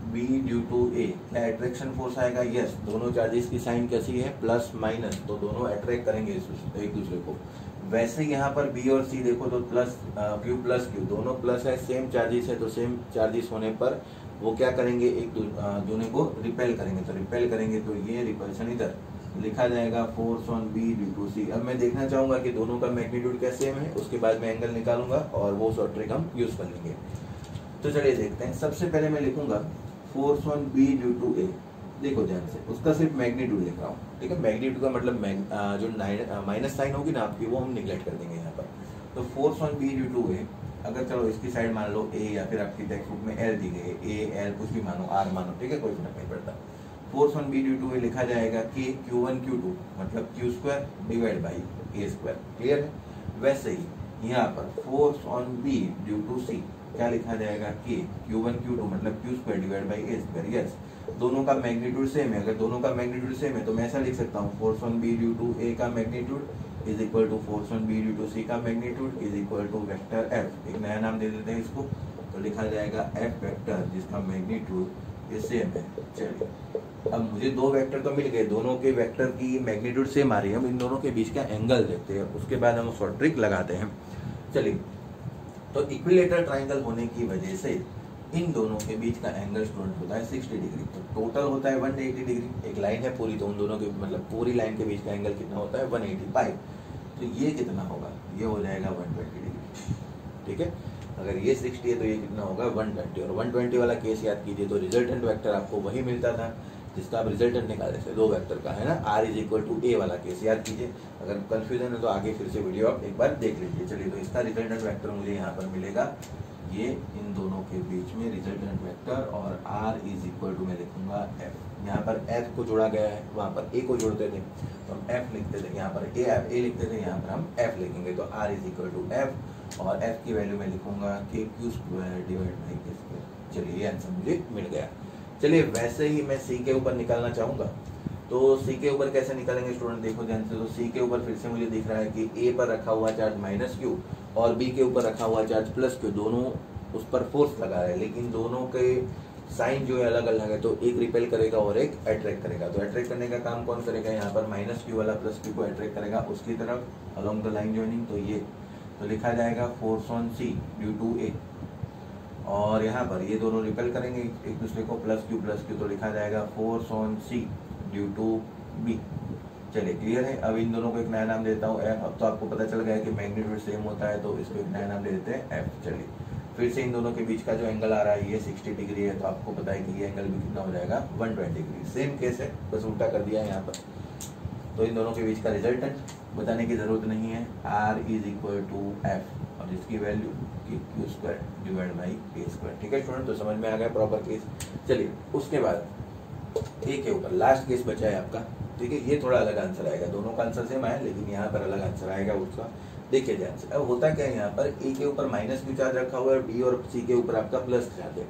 B due to A. क्या अट्रैक्शन फोर्स आएगा? यस, दोनों चार्जेस की साइन कैसी है? प्लस माइनस, तो दोनों अट्रैक्ट करेंगे एक दूसरे को। वैसे यहाँ पर बी और सी देखो तो प्लस क्यू दोनों प्लस है, सेम चार्जेस है, तो सेम चार्जेस होने पर वो क्या करेंगे, एक दूसरे को रिपेल करेंगे। तो रिपेल करेंगे तो ये रिपल्शन इधर लिखा जाएगा force on B due to C. अब मैं देखना चाहूंगा कि दोनों का मैग्नीट्यूड क्या सेम है, उसके बाद मैं एंगल निकालूंगा और वो शॉर्ट ट्रिक हम यूज कर लेंगे। तो चलिए देखते हैं। सबसे पहले मैं लिखूंगा force on B due to A. देखो ध्यान से, उसका सिर्फ मैग्नीट्यूड लिख रहा हूँ, ठीक है। मैग्नीट्यूड का मतलब जो माइनस साइन होगी ना आपकी, वो हम निगलेक्ट कर देंगे यहाँ पर। तो force on B due to A, अगर चलो इसकी साइड मान लो ए, या फिर आपकी टेक्स्ट बुक में एल दी गई है, ए एल कुछ भी मानो, आर मानो, ठीक है, कोई फर्क नहीं पड़ता। Force on B due to A लिखा जाएगा कि Q1 Q2 मतलब Q square divide by a square. Clear है? वैसे ही यहाँ पर force on B due to C क्या लिखा जाएगा कि Q1 Q2 मतलब Q square divide by a square. Yes, दोनों का मैग्नीट्यूड सेम है। अगर दोनों का मैग्नीट्यूड सेम है तो मैं ऐसा लिख सकता हूँ, force on B due to A का magnitude is equal to force on B due to C का magnitude is equal to vector F. एक नया नाम दे देते हैं इसको, तो लिखा जाएगा एफ वेक्टर, जिसका मैग्नीट्यूड ये सेम है। चलिए, अब मुझे दो वेक्टर तो मिल गए, दोनों के वेक्टर की मैग्नीट्यूड सेम आ रही है। हम इन दोनों के बीच का एंगल देखते हैं, उसके बाद हम शॉर्ट ट्रिक लगाते हैं। चलिए, तो इक्विलेटरल ट्राइंगल होने की वजह से इन दोनों के बीच का एंगल स्टूडेंट होता है 60 डिग्री, तो टोटल होता है 180 डिग्री। एक लाइन है पूरी, तो उन दोनों के मतलब पूरी लाइन के बीच का एंगल कितना होता है? 185। तो ये कितना होगा? ये हो जाएगा 120 डिग्री, ठीक है। अगर ये 60 है तो ये कितना होगा? 120। और 120 वाला केस याद कीजिए, तो रिजल्टेंट वेक्टर आपको वही मिलता था जिसका आप रिजल्टेंट निकाले थे, दो वेक्टर का, है ना, r इज इक्वल टू ए वाला केस याद कीजिए। अगर कंफ्यूजन है तो आगे फिर से वीडियो आप एक बार देख लीजिए। चलिए, तो इसका रिजल्टेंट वेक्टर मुझे यहाँ पर मिलेगा, ये इन दोनों के बीच में रिजल्टेंट वेक्टर, और r इज इक्वल टू मैं लिखूंगा f। यहाँ पर f को जोड़ा गया है, वहाँ पर a को जोड़ते थे तो हम f लिखते थे, यहाँ पर a लिखते थे, यहाँ पर हम f लिखेंगे। तो r is equal to f, और f की वैल्यू मैं लिखूंगा कि q square divide by k square. चलिए, ये आंसर मुझे मिल गया। चलिए, वैसे ही मैं सी के ऊपर निकालना चाहूंगा, तो सी के ऊपर कैसे निकालेंगे स्टूडेंट? देखो ध्यान से। तो सी के ऊपर फिर से मुझे दिख रहा है कि ए पर रखा हुआ चार्ज माइनस क्यू और बी के ऊपर रखा हुआ चार्ज प्लस क्यू, दोनों उस पर फोर्स लगा रहे हैं, लेकिन दोनों के साइन जो है अलग अलग है। तो एक रिपेल करेगा और एक अट्रैक्ट करेगा। तो अट्रैक्ट करने का काम कौन करेगा? यहाँ पर माइनस क्यू वाला प्लस क्यू को अट्रैक्ट करेगा उसकी तरफ अलोंग द लाइन ज्वाइनिंग। तो ये तो लिखा जाएगा force on C due to A, और यहाँ पर ये दोनों रिपेल करेंगे एक दूसरे को, प्लस क्यू, तो लिखा जाएगा force on C due to B. चलिए, क्लियर है? अब इन दोनों को एक नया नाम देता हूँ एफ। अब तो आपको पता चल गया कि मैग्नीट्यूड सेम होता है, तो इसको एक नया नाम दे देते हैं एफ। चलिए, फिर से इन दोनों के बीच का जो एंगल आ रहा है ये 60 डिग्री है, तो आपको पता है कि ये एंगल भी कितना हो जाएगा? 120 डिग्री। सेम केस है, बस उल्टा कर दिया है यहाँ पर। तो इन दोनों के बीच का रिजल्टेंट बताने की जरूरत नहीं है, r is equal to f, और इसकी value q square divide by a square. ठीक है स्टूडेंट, तो समझ में आ गया प्रॉपर केस। चलिए, उसके बाद ए के ऊपर लास्ट केस बचा है आपका, ठीक है। ये थोड़ा अलग आंसर आएगा, दोनों का आंसर सेम आया, लेकिन यहाँ पर अलग आंसर आएगा उसका। देखिए ध्यान से, अब होता क्या है, यहाँ पर ए के ऊपर माइनस क्यू चार्ज रखा हुआ है, बी और सी के ऊपर आपका प्लस चार्ज है।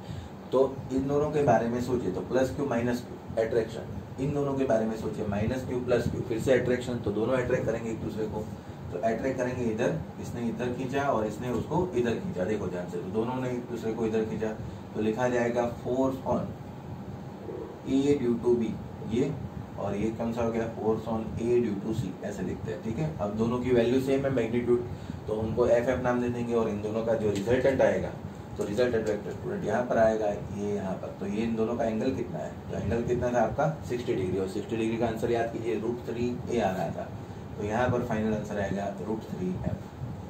तो इन दोनों के बारे में सोचिए, तो plus Q minus Q attraction, इन दोनों के बारे में सोचिए, माइनस क्यू प्लस क्यू, फिर से अट्रैक्शन, तो दोनों अट्रैक्ट करेंगे एक दूसरे को। तो अट्रैक्ट करेंगे इधर, इसने इधर खींचा और इसने उसको इधर खींचा, देखो ध्यान से, तो दोनों ने एक दूसरे को इधर खींचा। तो लिखा जाएगा force on A due to B, ये, और ये कौन सा हो गया? Force on A due to C, ऐसे लिखते हैं, ठीक है। अब दोनों की वैल्यू सेम है मैग्नीट्यूड, तो उनको एफ एफ नाम दे देंगे, और इन दोनों का जो रिजल्टेंट आएगा, तो रिजल्टेंट वेक्टर स्टूडेंट यहाँ पर आएगा, ये यहाँ पर। तो ये इन दोनों का एंगल कितना है? तो एंगल कितना था आपका? 60 डिग्री, और 60 डिग्री का आंसर याद कीजिए, √3a आ रहा था। तो यहाँ पर फाइनल आंसर आएगा √3f।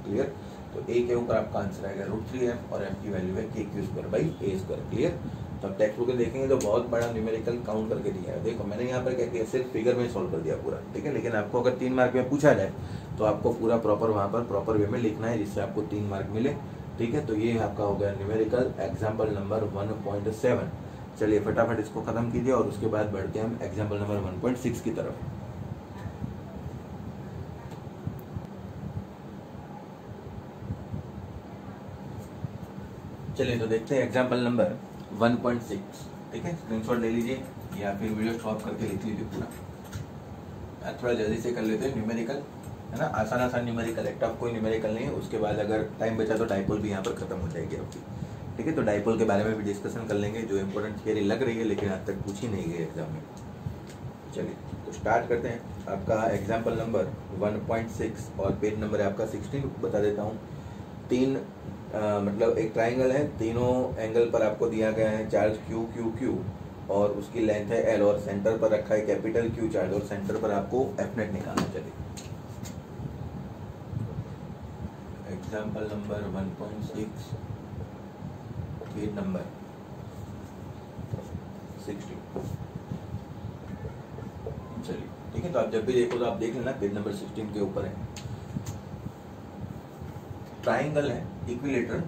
क्लियर? तो ए के ऊपर आपका आंसर आएगा √3f, और एफ की वैल्यू है kq²/a²। क्लियर? तो अब टेक्स्ट बुक में देखेंगे तो बहुत बड़ा न्यूमेरिकल काउंट करके दिया है। देखो मैंने यहाँ पर क्या किया, सिर्फ फिगर में सॉल्व कर दिया पूरा, ठीक है। लेकिन आपको अगर 3 मार्क में पूछा जाए तो आपको पूरा प्रॉपर वहाँ पर प्रॉपर वे में लिखना है, जिससे आपको 3 मार्क मिले, ठीक है। तो ये आपका हो गया न्यूमेरिकल एग्जाम्पल नंबर 1.7। चलिए फटाफट इसको खत्म कीजिए और उसके बाद बढ़ते हैं हम एग्जाम्पल नंबर 1.6 की तरफ। चलिए तो देखते हैं एग्जाम्पल नंबर 1.6। ठीक है, स्क्रीनशॉट ले लीजिए या फिर वीडियो स्टॉप करके लिख लीजिए पूरा। थोड़ा जल्दी से कर लेते हैं, न्यूमेरिकल है ना, आसान आसान न्यूमेरिकल है, टफ कोई न्यूमेरिकल नहीं है। उसके बाद अगर टाइम बचा तो डाइपोल भी यहाँ पर खत्म हो जाएगी आपकी। ठीक है, तो डाइपोल के बारे में भी डिस्कशन कर लेंगे, जो इंपॉर्टेंट थियरी लग रही है लेकिन आज तक पूछी नहीं गई एग्जाम में। चलिए तो स्टार्ट करते हैं। आपका एग्जाम्पल नंबर 1.6 और पेज नंबर है आपका 16। बता देता हूँ, तीन मतलब एक ट्राइंगल है, तीनों एंगल पर आपको दिया गया है चार्ज क्यू क्यू क्यू और उसकी लेंथ है एल और सेंटर पर रखा है कैपिटल क्यू चार्ज और सेंटर पर आपको एफ नेट निकालना। चलिए एग्जाम्पल नंबर 1.6 पेज नंबर 16। चलिए ठीक है, तो आप जब भी देखो तो आप देख लेना, पेज नंबर 16 के ऊपर है। ट्राइंगल है, इक्विलेटरल,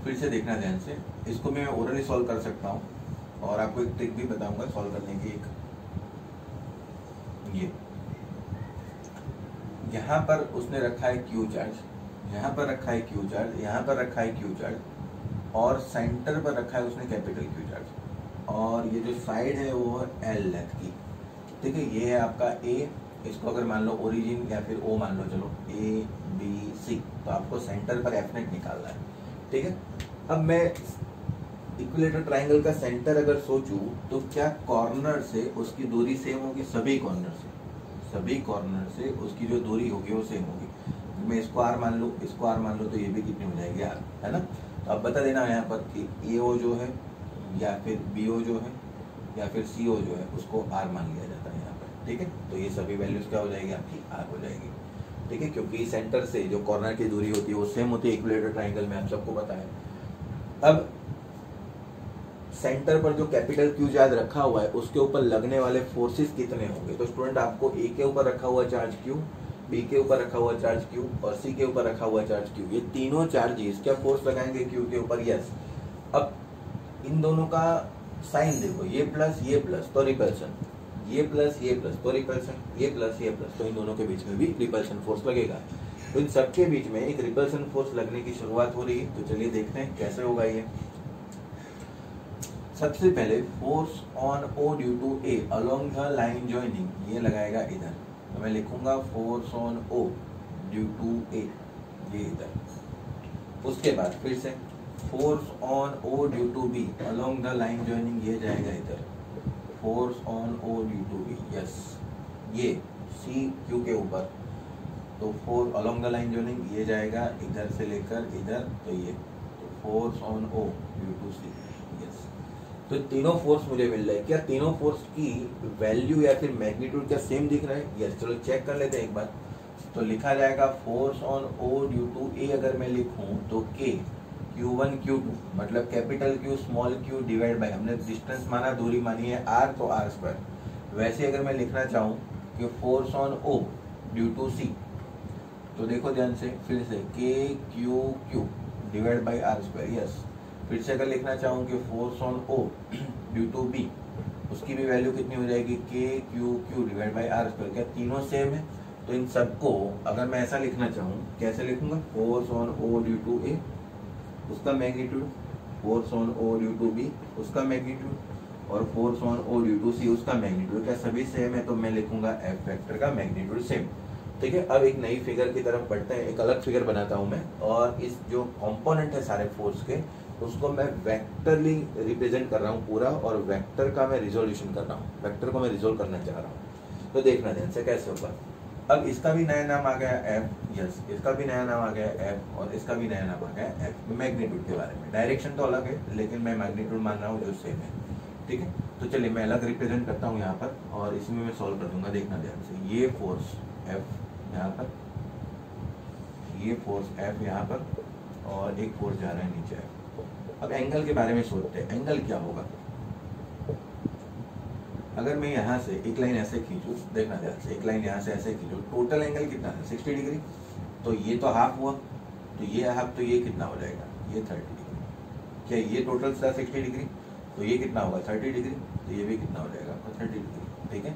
फिर से देखना ध्यान से। इसको मैं ओरली सॉल्व कर सकता हूँ और आपको एक ट्रिक भी बताऊंगा सॉल्व करने की। एक ये यहाँ पर उसने रखा है क्यू चार्ज, यहाँ पर रखा है क्यू चार्ज, यहाँ पर रखा है क्यू चार्ज और सेंटर पर रखा है उसने कैपिटल क्यू चार्ज और ये जो साइड है वो है एल लेंथ की। ठीक है, ये है आपका ए, इसको अगर मान लो ओरिजिन या फिर ओ मान लो, चलो ए बी सी, तो आपको सेंटर पर एफ नेट निकालना है। ठीक है, अब मैं इक्विलेटर ट्राइंगल का सेंटर अगर सोचूं तो क्या कॉर्नर से उसकी दूरी सेम होगी? सभी कॉर्नर से उसकी जो दूरी होगी वो सेम होगी। मैं इसको आर मान लूँ, इसको आर मान लो, तो ये भी कितनी हो जाएगी आर, है ना। तो अब बता देना यहाँ पर कि ए ओ जो है या फिर बी ओ जो है या फिर सी ओ जो है उसको आर मान लिया जाता है यहाँ पर। ठीक है, तो ये सभी वैल्यूज क्या हो जाएगी आपकी आर हो जाएगी। ठीक है, क्योंकि सेंटर से जो कॉर्नर की दूरी होती है वो सेम होती है इक्विलेटर ट्राइंगल में, आप सबको पता है। अब सेंटर पर जो कैपिटल क्यू चार्ज रखा हुआ है उसके ऊपर लगने वाले फोर्सेस कितने होंगे? तो स्टूडेंट आपको ए के ऊपर रखा हुआ चार्ज क्यू, बी के ऊपर रखा हुआ चार्ज क्यू और सी के ऊपर रखा हुआ चार्ज क्यू, ये तीनों चार्जेस क्या फोर्स लगाएंगे क्यू के ऊपर? यस। अब इन दोनों का साइन देखो, ये प्लस तो रिपल्सन, ये प्लस तो रिपल्सन, ये प्लस तो इन दोनों के बीच में भी रिपल्सन फोर्स लगेगा। तो इन सबके बीच में एक रिपल्सन फोर्स लगने की शुरुआत हो रही है। तो चलिए देखते हैं कैसे होगा ये। सबसे पहले force on O due to A along the line joining, ये लगाएगा इधर, तो मैं लिखूंगा force on O due to A, ये इधर। उसके बाद फिर से force on O due to B along the line joining, ये जाएगा इधर, force on O due to B, yes. ये सी क्यू के ऊपर, तो force along the line joining ये जाएगा इधर से लेकर इधर, तो ये तो force on O due to C, yes. तो तीनों फोर्स मुझे मिल रहा है। क्या तीनों फोर्स की वैल्यू या फिर मैग्नीट्यूड क्या सेम दिख रहा है? यस। चलो चेक कर लेते हैं एक बार। तो लिखा जाएगा force on O due to A, अगर मैं लिखूं तो के Q1 Q2 मतलब capital Q small q divide by, हमने डिस्टेंस माना, दूरी मानी है r, तो r स्क्वायर। वैसे अगर मैं लिखना चाहूँ कि force on O due to C, तो देखो ध्यान से फिर से k q q divide by r square, yes. फिर से अगर लिखना चाहूँ कि force on O due to B, उसकी भी वैल्यू कितनी हो जाएगी? K q q divide by r square. क्या तीनों सेम है? तो इन सबको अगर मैं ऐसा लिखना चाहूँ, कैसे लिखूंगा? Force on O due to A उसका magnitude, force on O due to B उसका मैग्नीट्यूड और force on O due to C उसका मैग्नीट्यूड। क्या सभी सेम है? तो मैं लिखूंगा एफ वेक्टर का मैग्नीट्यूड सेम। ठीक है, अब एक नई फिगर की तरफ बढ़ते हैं। एक अलग फिगर बनाता हूं मैं और इस जो कंपोनेंट है सारे फोर्स के उसको मैं वेक्टरली रिप्रेजेंट कर रहा हूं पूरा, और वेक्टर का मैं रिजोल्यूशन कर रहा हूं, वेक्टर को मैं रिजोल्व करना चाह रहा हूं। तो देखना ध्यान से कैसे होगा। अब इसका भी नया नाम आ गया एफ, यस, इसका भी नया नाम आ गया एफ और इसका भी नया नाम आ गया एफ। मैग्नीट्यूड के बारे में डायरेक्शन तो अलग है लेकिन मैं मैग्नीट्यूड मान रहा हूँ जो सेम है। ठीक है, तो चलिए मैं अलग रिप्रेजेंट करता हूँ यहाँ पर और इसमें मैं सॉल्व कर दूंगा। देखना ध्यान से, ये फोर्स एफ यहाँ पर, ये फोर्स एफ यहाँ पर और एक फोर्स जा रहा है नीचे। अब एंगल के बारे में सोचते हैं, एंगल क्या होगा? अगर मैं यहाँ से एक लाइन ऐसे खींचूं, देखना ध्यान से, एक लाइन यहाँ से ऐसे खींचूं, टोटल एंगल कितना है? 60 डिग्री। तो ये तो हाफ हुआ, तो ये हाफ, तो ये कितना हो जाएगा? ये 30 डिग्री। क्या ये टोटल था 60 डिग्री? तो ये कितना होगा 30 डिग्री, तो ये भी कितना हो जाएगा आपका 30 डिग्री, ठीक है।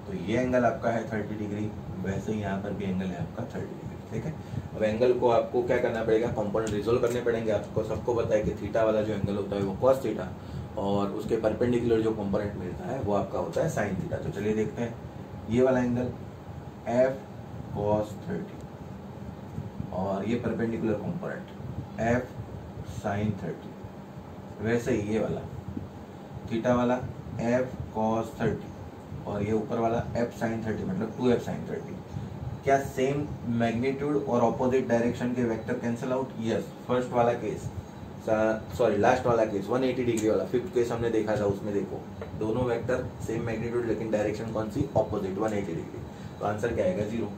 तो ये एंगल आपका है 30 डिग्री, वैसे ही यहाँ पर भी एंगल है आपका 30 डिग्री, ठीक है। अब एंगल को आपको क्या करना पड़ेगा, कंपोनेंट रिजोल्व करने पड़ेंगे। आपको सबको पता है कि थीटा वाला जो एंगल होता है वो कॉस थीटा, और उसके परपेंडिकुलर जो कंपोनेंट मिलता है वो आपका होता है साइन थीटा। तो चलिए देखते हैं, ये वाला एंगल एफ कॉस 30 और ये परपेंडिकुलर कंपोनेंट एफ साइन 30, वैसे ही ये वाला थीटा वाला एफ कॉस 30 और ये ऊपर वाला एफ साइन 30, मतलब 2f साइन 30। क्या सेम मैग्नीट्यूड और ऑपोजिट डायरेक्शन के vector cancel out? Yes. First वाला केस, सॉरी लास्ट वाला केस 180 डिग्री वाला, फिफ्थ केस हमने देखा था, उसमें देखो दोनों वेक्टर सेम मैग्नीट्यूड लेकिन डायरेक्शन कौन सी, ऑपोजिट 180 डिग्री। तो आंसर क्या आएगा 0।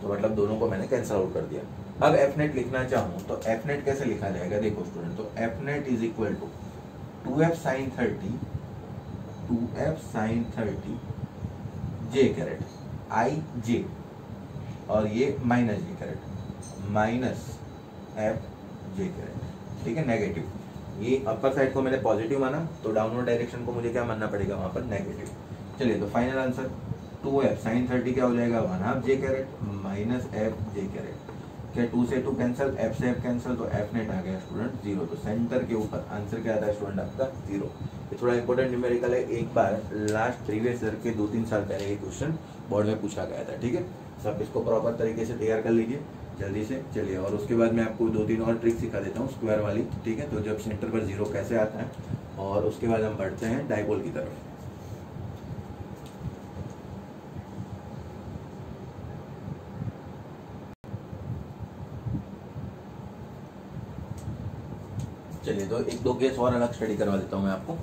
तो मतलब दोनों को मैंने कैंसिल आउट कर दिया। अब एफ नेट लिखना चाहूँ तो एफ नेट कैसे लिखा जाएगा, देखो स्टूडेंट, तो F net is equal to 2f sine 30 j caret i j, और ये minus j caret minus F j caret, ठीक है, नेगेटिव। ये अपर साइड को मैंने पॉजिटिव माना, तो डाउनवर्ड डायरेक्शन को मुझे क्या मानना पड़ेगा वहां पर, नेगेटिव। चलिए तो फाइनल आंसर 2f साइन 30 क्या हो जाएगा 1/2 जे caret minus F j carat. क्या 2 से 2 कैंसिल, f से f कैंसिल, तो f नेट आ गया स्टूडेंट 0। तो सेंटर के ऊपर आंसर क्या आता है स्टूडेंट आपका 0। ये थोड़ा इंपॉर्टेंट न्यूमेरिकल है, एक बार लास्ट प्रीवियस ईयर के 2-3 साल पहले ये क्वेश्चन बोर्ड में पूछा गया था, ठीक है। सब इसको प्रॉपर तरीके से तैयार कर लीजिए जल्दी से। चलिए, और उसके बाद मैं आपको 2-3 और ट्रिक सिखा देता हूँ स्क्वायर वाली, ठीक है। तो जब सेंटर पर 0 कैसे आता है, और उसके बाद हम बढ़ते हैं डाइपोल की तरफ। चलिए तो 1-2 केस और अलग स्टडी करवा देता हूँ मैं आपको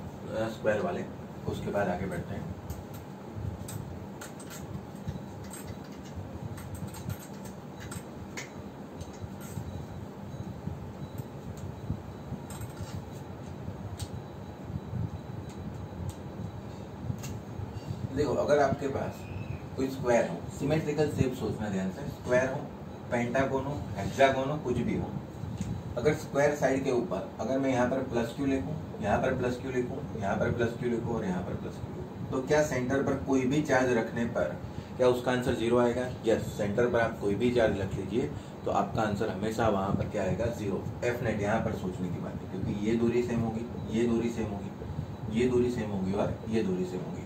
स्क्वायर वाले, उसके बाद आगे बढ़ते हैं। देखो, अगर आपके पास कोई स्क्वायर हो, सिमेट्रिकल शेप सोचना ध्यान से, स्क्वायर हो, पेंटागोन हो, हेक्सागोन हो, कुछ भी हो, अगर स्क्वायर साइड के ऊपर अगर मैं यहाँ पर प्लस क्यू लिखूं, यहाँ पर प्लस क्यू लिखूं, यहाँ पर प्लस क्यू लिखूं और यहाँ पर प्लस क्यू लिखूं, तो क्या सेंटर पर कोई भी चार्ज रखने पर क्या उसका आंसर 0 आएगा? यस। सेंटर पर आप कोई भी चार्ज रख लीजिए तो आपका आंसर हमेशा वहां पर क्या आएगा 0। एफ नेट यहाँ पर सोचने की बात है, क्योंकि ये दूरी सेम होगी, ये दूरी सेम होगी, ये दूरी सेम होगी और ये दूरी सेम होगी।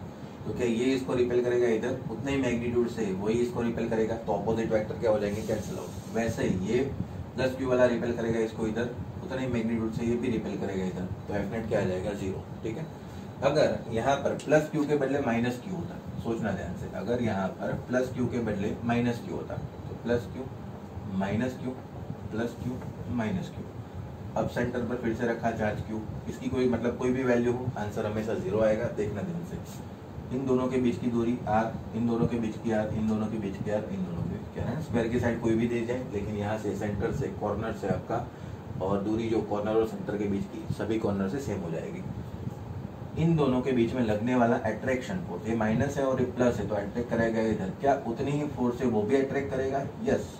तो क्या ये इसको रिपेल करेगा इधर, उतने ही मैग्नीट्यूड से वही इसको रिपेल करेगा, तो ऑपोजिट वेक्टर क्या हो जाएंगे, कैंसिल आउट। वैसे ही ये प्लस क्यू वाला रिपेल करेगा इसको इधर, उतना ही मैग्नीट्यूड से ये भी रिपेल करेगा इधर, तो एफ नेट क्या आ जाएगा 0, ठीक है। अगर यहाँ पर प्लस क्यू के बदले माइनस क्यू होता, सोचना ध्यान से, अगर यहाँ पर प्लस क्यू के बदले माइनस क्यू होता, तो plus Q minus Q plus Q minus Q. अब सेंटर पर फिर से रखा चार्ज क्यू, इसकी कोई मतलब कोई भी वैल्यू हो, आंसर हमेशा 0 आएगा। देखना ध्यान से, इन दोनों के बीच की दूरी r, इन दोनों के बीच की r, इन दोनों के बीच की r, इन दोनों के बीच की r, स्क्वायर की साइड कोई भी दे जाए, लेकिन यहाँ से सेंटर से कॉर्नर से आपका और दूरी जो कॉर्नर और सेंटर के बीच की सभी कॉर्नर से सेम हो जाएगी। इन दोनों के बीच में लगने वाला अट्रैक्शन फोर्स, ये माइनस है और ये प्लस है, तो अट्रैक्ट करेगा इधर, क्या उतनी ही फोर्स है वो भी अट्रैक्ट करेगा? यस।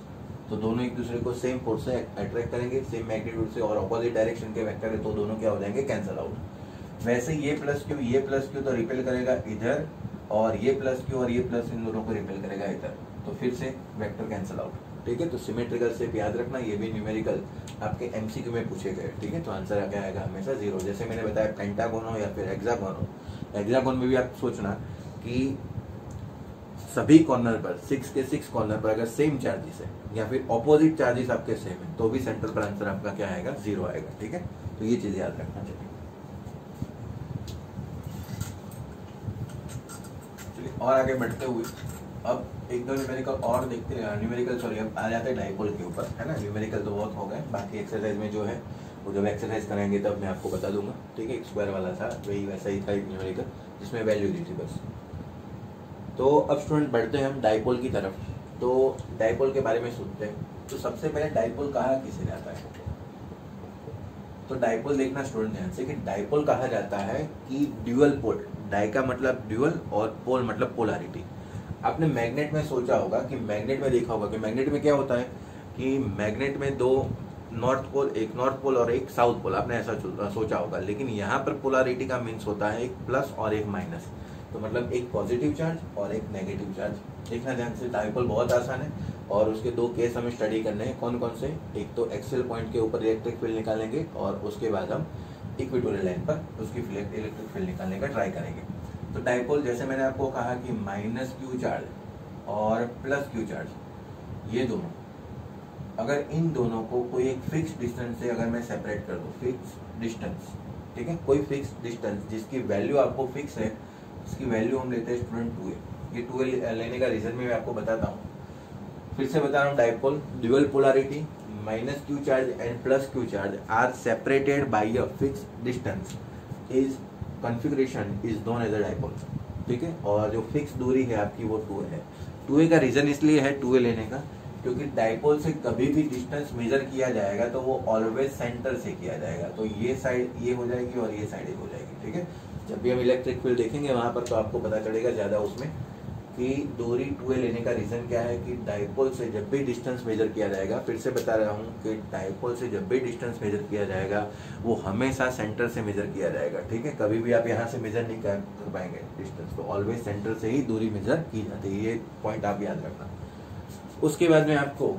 तो दोनों एक दूसरे को सेम फोर्स से अट्रैक्ट करेंगे, सेम मैग्नीट्यूड से, और ऑपोजिट डायरेक्शन के वेक्टर है, तो दोनों क्या हो जाएंगे, कैंसिल आउट। वैसे ये प्लस क्यू तो रिपेल करेगा इधर, और ये प्लस क्यू और ये प्लस इन दोनों को रिपेल करेगा इधर, तो फिर से वेक्टर कैंसिल आउट, ठीक है। तो सिमेट्रिकल शेप याद रखना, ये भी न्यूमेरिकल आपके एमसीक्यू में पूछे गए, ठीक है। तो आंसर क्या आएगा हमेशा 0। जैसे मैंने बताया पेंटागोन हो या फिर हेक्सागोन हो, हेक्सागोन में भी आप सोचना कि सभी कॉर्नर पर 6 के 6 कॉर्नर पर अगर सेम चार्जेस है या फिर ऑपोजिट चार्जेस आपके सेम है, तो भी सेंटर पर आंसर आपका क्या आएगा, 0 आएगा, ठीक है। तो ये चीज याद रखना चाहिए। और आगे बढ़ते हुए अब एक दो न्यूमेरिकल और देखते हैं, न्यूमेरिकल सॉरी अब आ जाते हैं डाइपोल के ऊपर, है ना। न्यूमेरिकल तो बहुत हो गए, बाकी एक्सरसाइज में जो है वो जब एक्सरसाइज करेंगे तब मैं आपको बता दूंगा, ठीक है। स्क्वायर वाला था वही वैसा ही था एक न्यूमेरिकल जिसमें वैल्यू दी थी बस। तो अब स्टूडेंट बढ़ते हैं हम डाइपोल की तरफ। तो डाइपोल के बारे में सोचते हैं, तो सबसे पहले डाइपोल कहा किसे जाता है? तो डाइपोल देखना स्टूडेंट ध्यान से कि डाइपोल कहा जाता है कि ड्यूअल पोल, डाई का मतलब ड्यूअल और पोल मतलब पोलैरिटी। आपने मैग्नेट में सोचा होगा कि मैग्नेट में देखा होगा कि मैग्नेट में क्या होता है कि मैग्नेट में दो नॉर्थ पोल, एक नॉर्थ पोल और एक साउथ पोल, आपने ऐसा सोचा होगा, लेकिन यहाँ पर पोलैरिटी का मीन्स होता है एक प्लस और एक माइनस। तो मतलब एक पॉजिटिव चार्ज और एक नेगेटिव चार्ज। देखना ध्यान से, डाइपोल बहुत आसान है और उसके दो केस हमें स्टडी करने हैं। कौन कौन से? एक तो एक्सियल पॉइंट के ऊपर इलेक्ट्रिक फील्ड निकालेंगे और उसके बाद हम इक्वेटोरियल लाइन पर उसकी इलेक्ट्रिक फील्ड निकालने का ट्राई करेंगे। तो डाइपोल, जैसे मैंने आपको कहा कि माइनस क्यू चार्ज और प्लस क्यू चार्ज, ये दोनों, अगर इन दोनों को कोई एक फिक्स डिस्टेंस से अगर मैं सेपरेट कर दूं, फिक्स डिस्टेंस, ठीक है, कोई फिक्स डिस्टेंस जिसकी वैल्यू आपको फिक्स है, इसकी वैल्यू हम लेते हैं स्टूडेंट 2a। ये 2a लेने का रीजन मैं आपको बताता हूँ, फिर से बता रहा हूँ। Dipole dual polarity, minus q charge and plus q charge are separated by a fix distance, is configuration is known as a dipole, ठीक है। और जो फिक्स दूरी है आपकी वो 2a है। 2a का रीजन इसलिए है 2a लेने का, क्योंकि डाइपोल से कभी भी डिस्टेंस मेजर किया जाएगा तो वो ऑलवेज सेंटर से किया जाएगा। तो ये साइड ये हो जाएगी और ये साइड ये हो जाएगी, ठीक है। जब भी हम इलेक्ट्रिक फील्ड देखेंगे वहां पर तो आपको पता चलेगा ज्यादा उसमें कि दूरी 2a लेने का रीजन क्या है कि डाइपोल से जब भी डिस्टेंस मेजर किया जाएगा, फिर से बता रहा हूँ कि डाइपोल से जब भी डिस्टेंस मेजर किया जाएगा वो हमेशा सेंटर से मेजर किया जाएगा, ठीक है। कभी भी आप यहाँ से मेजर नहीं कर पाएंगे डिस्टेंस, तो ऑलवेज सेंटर से ही दूरी मेजर की जाती है। ये पॉइंट आप याद रखना। उसके बाद मैं आपको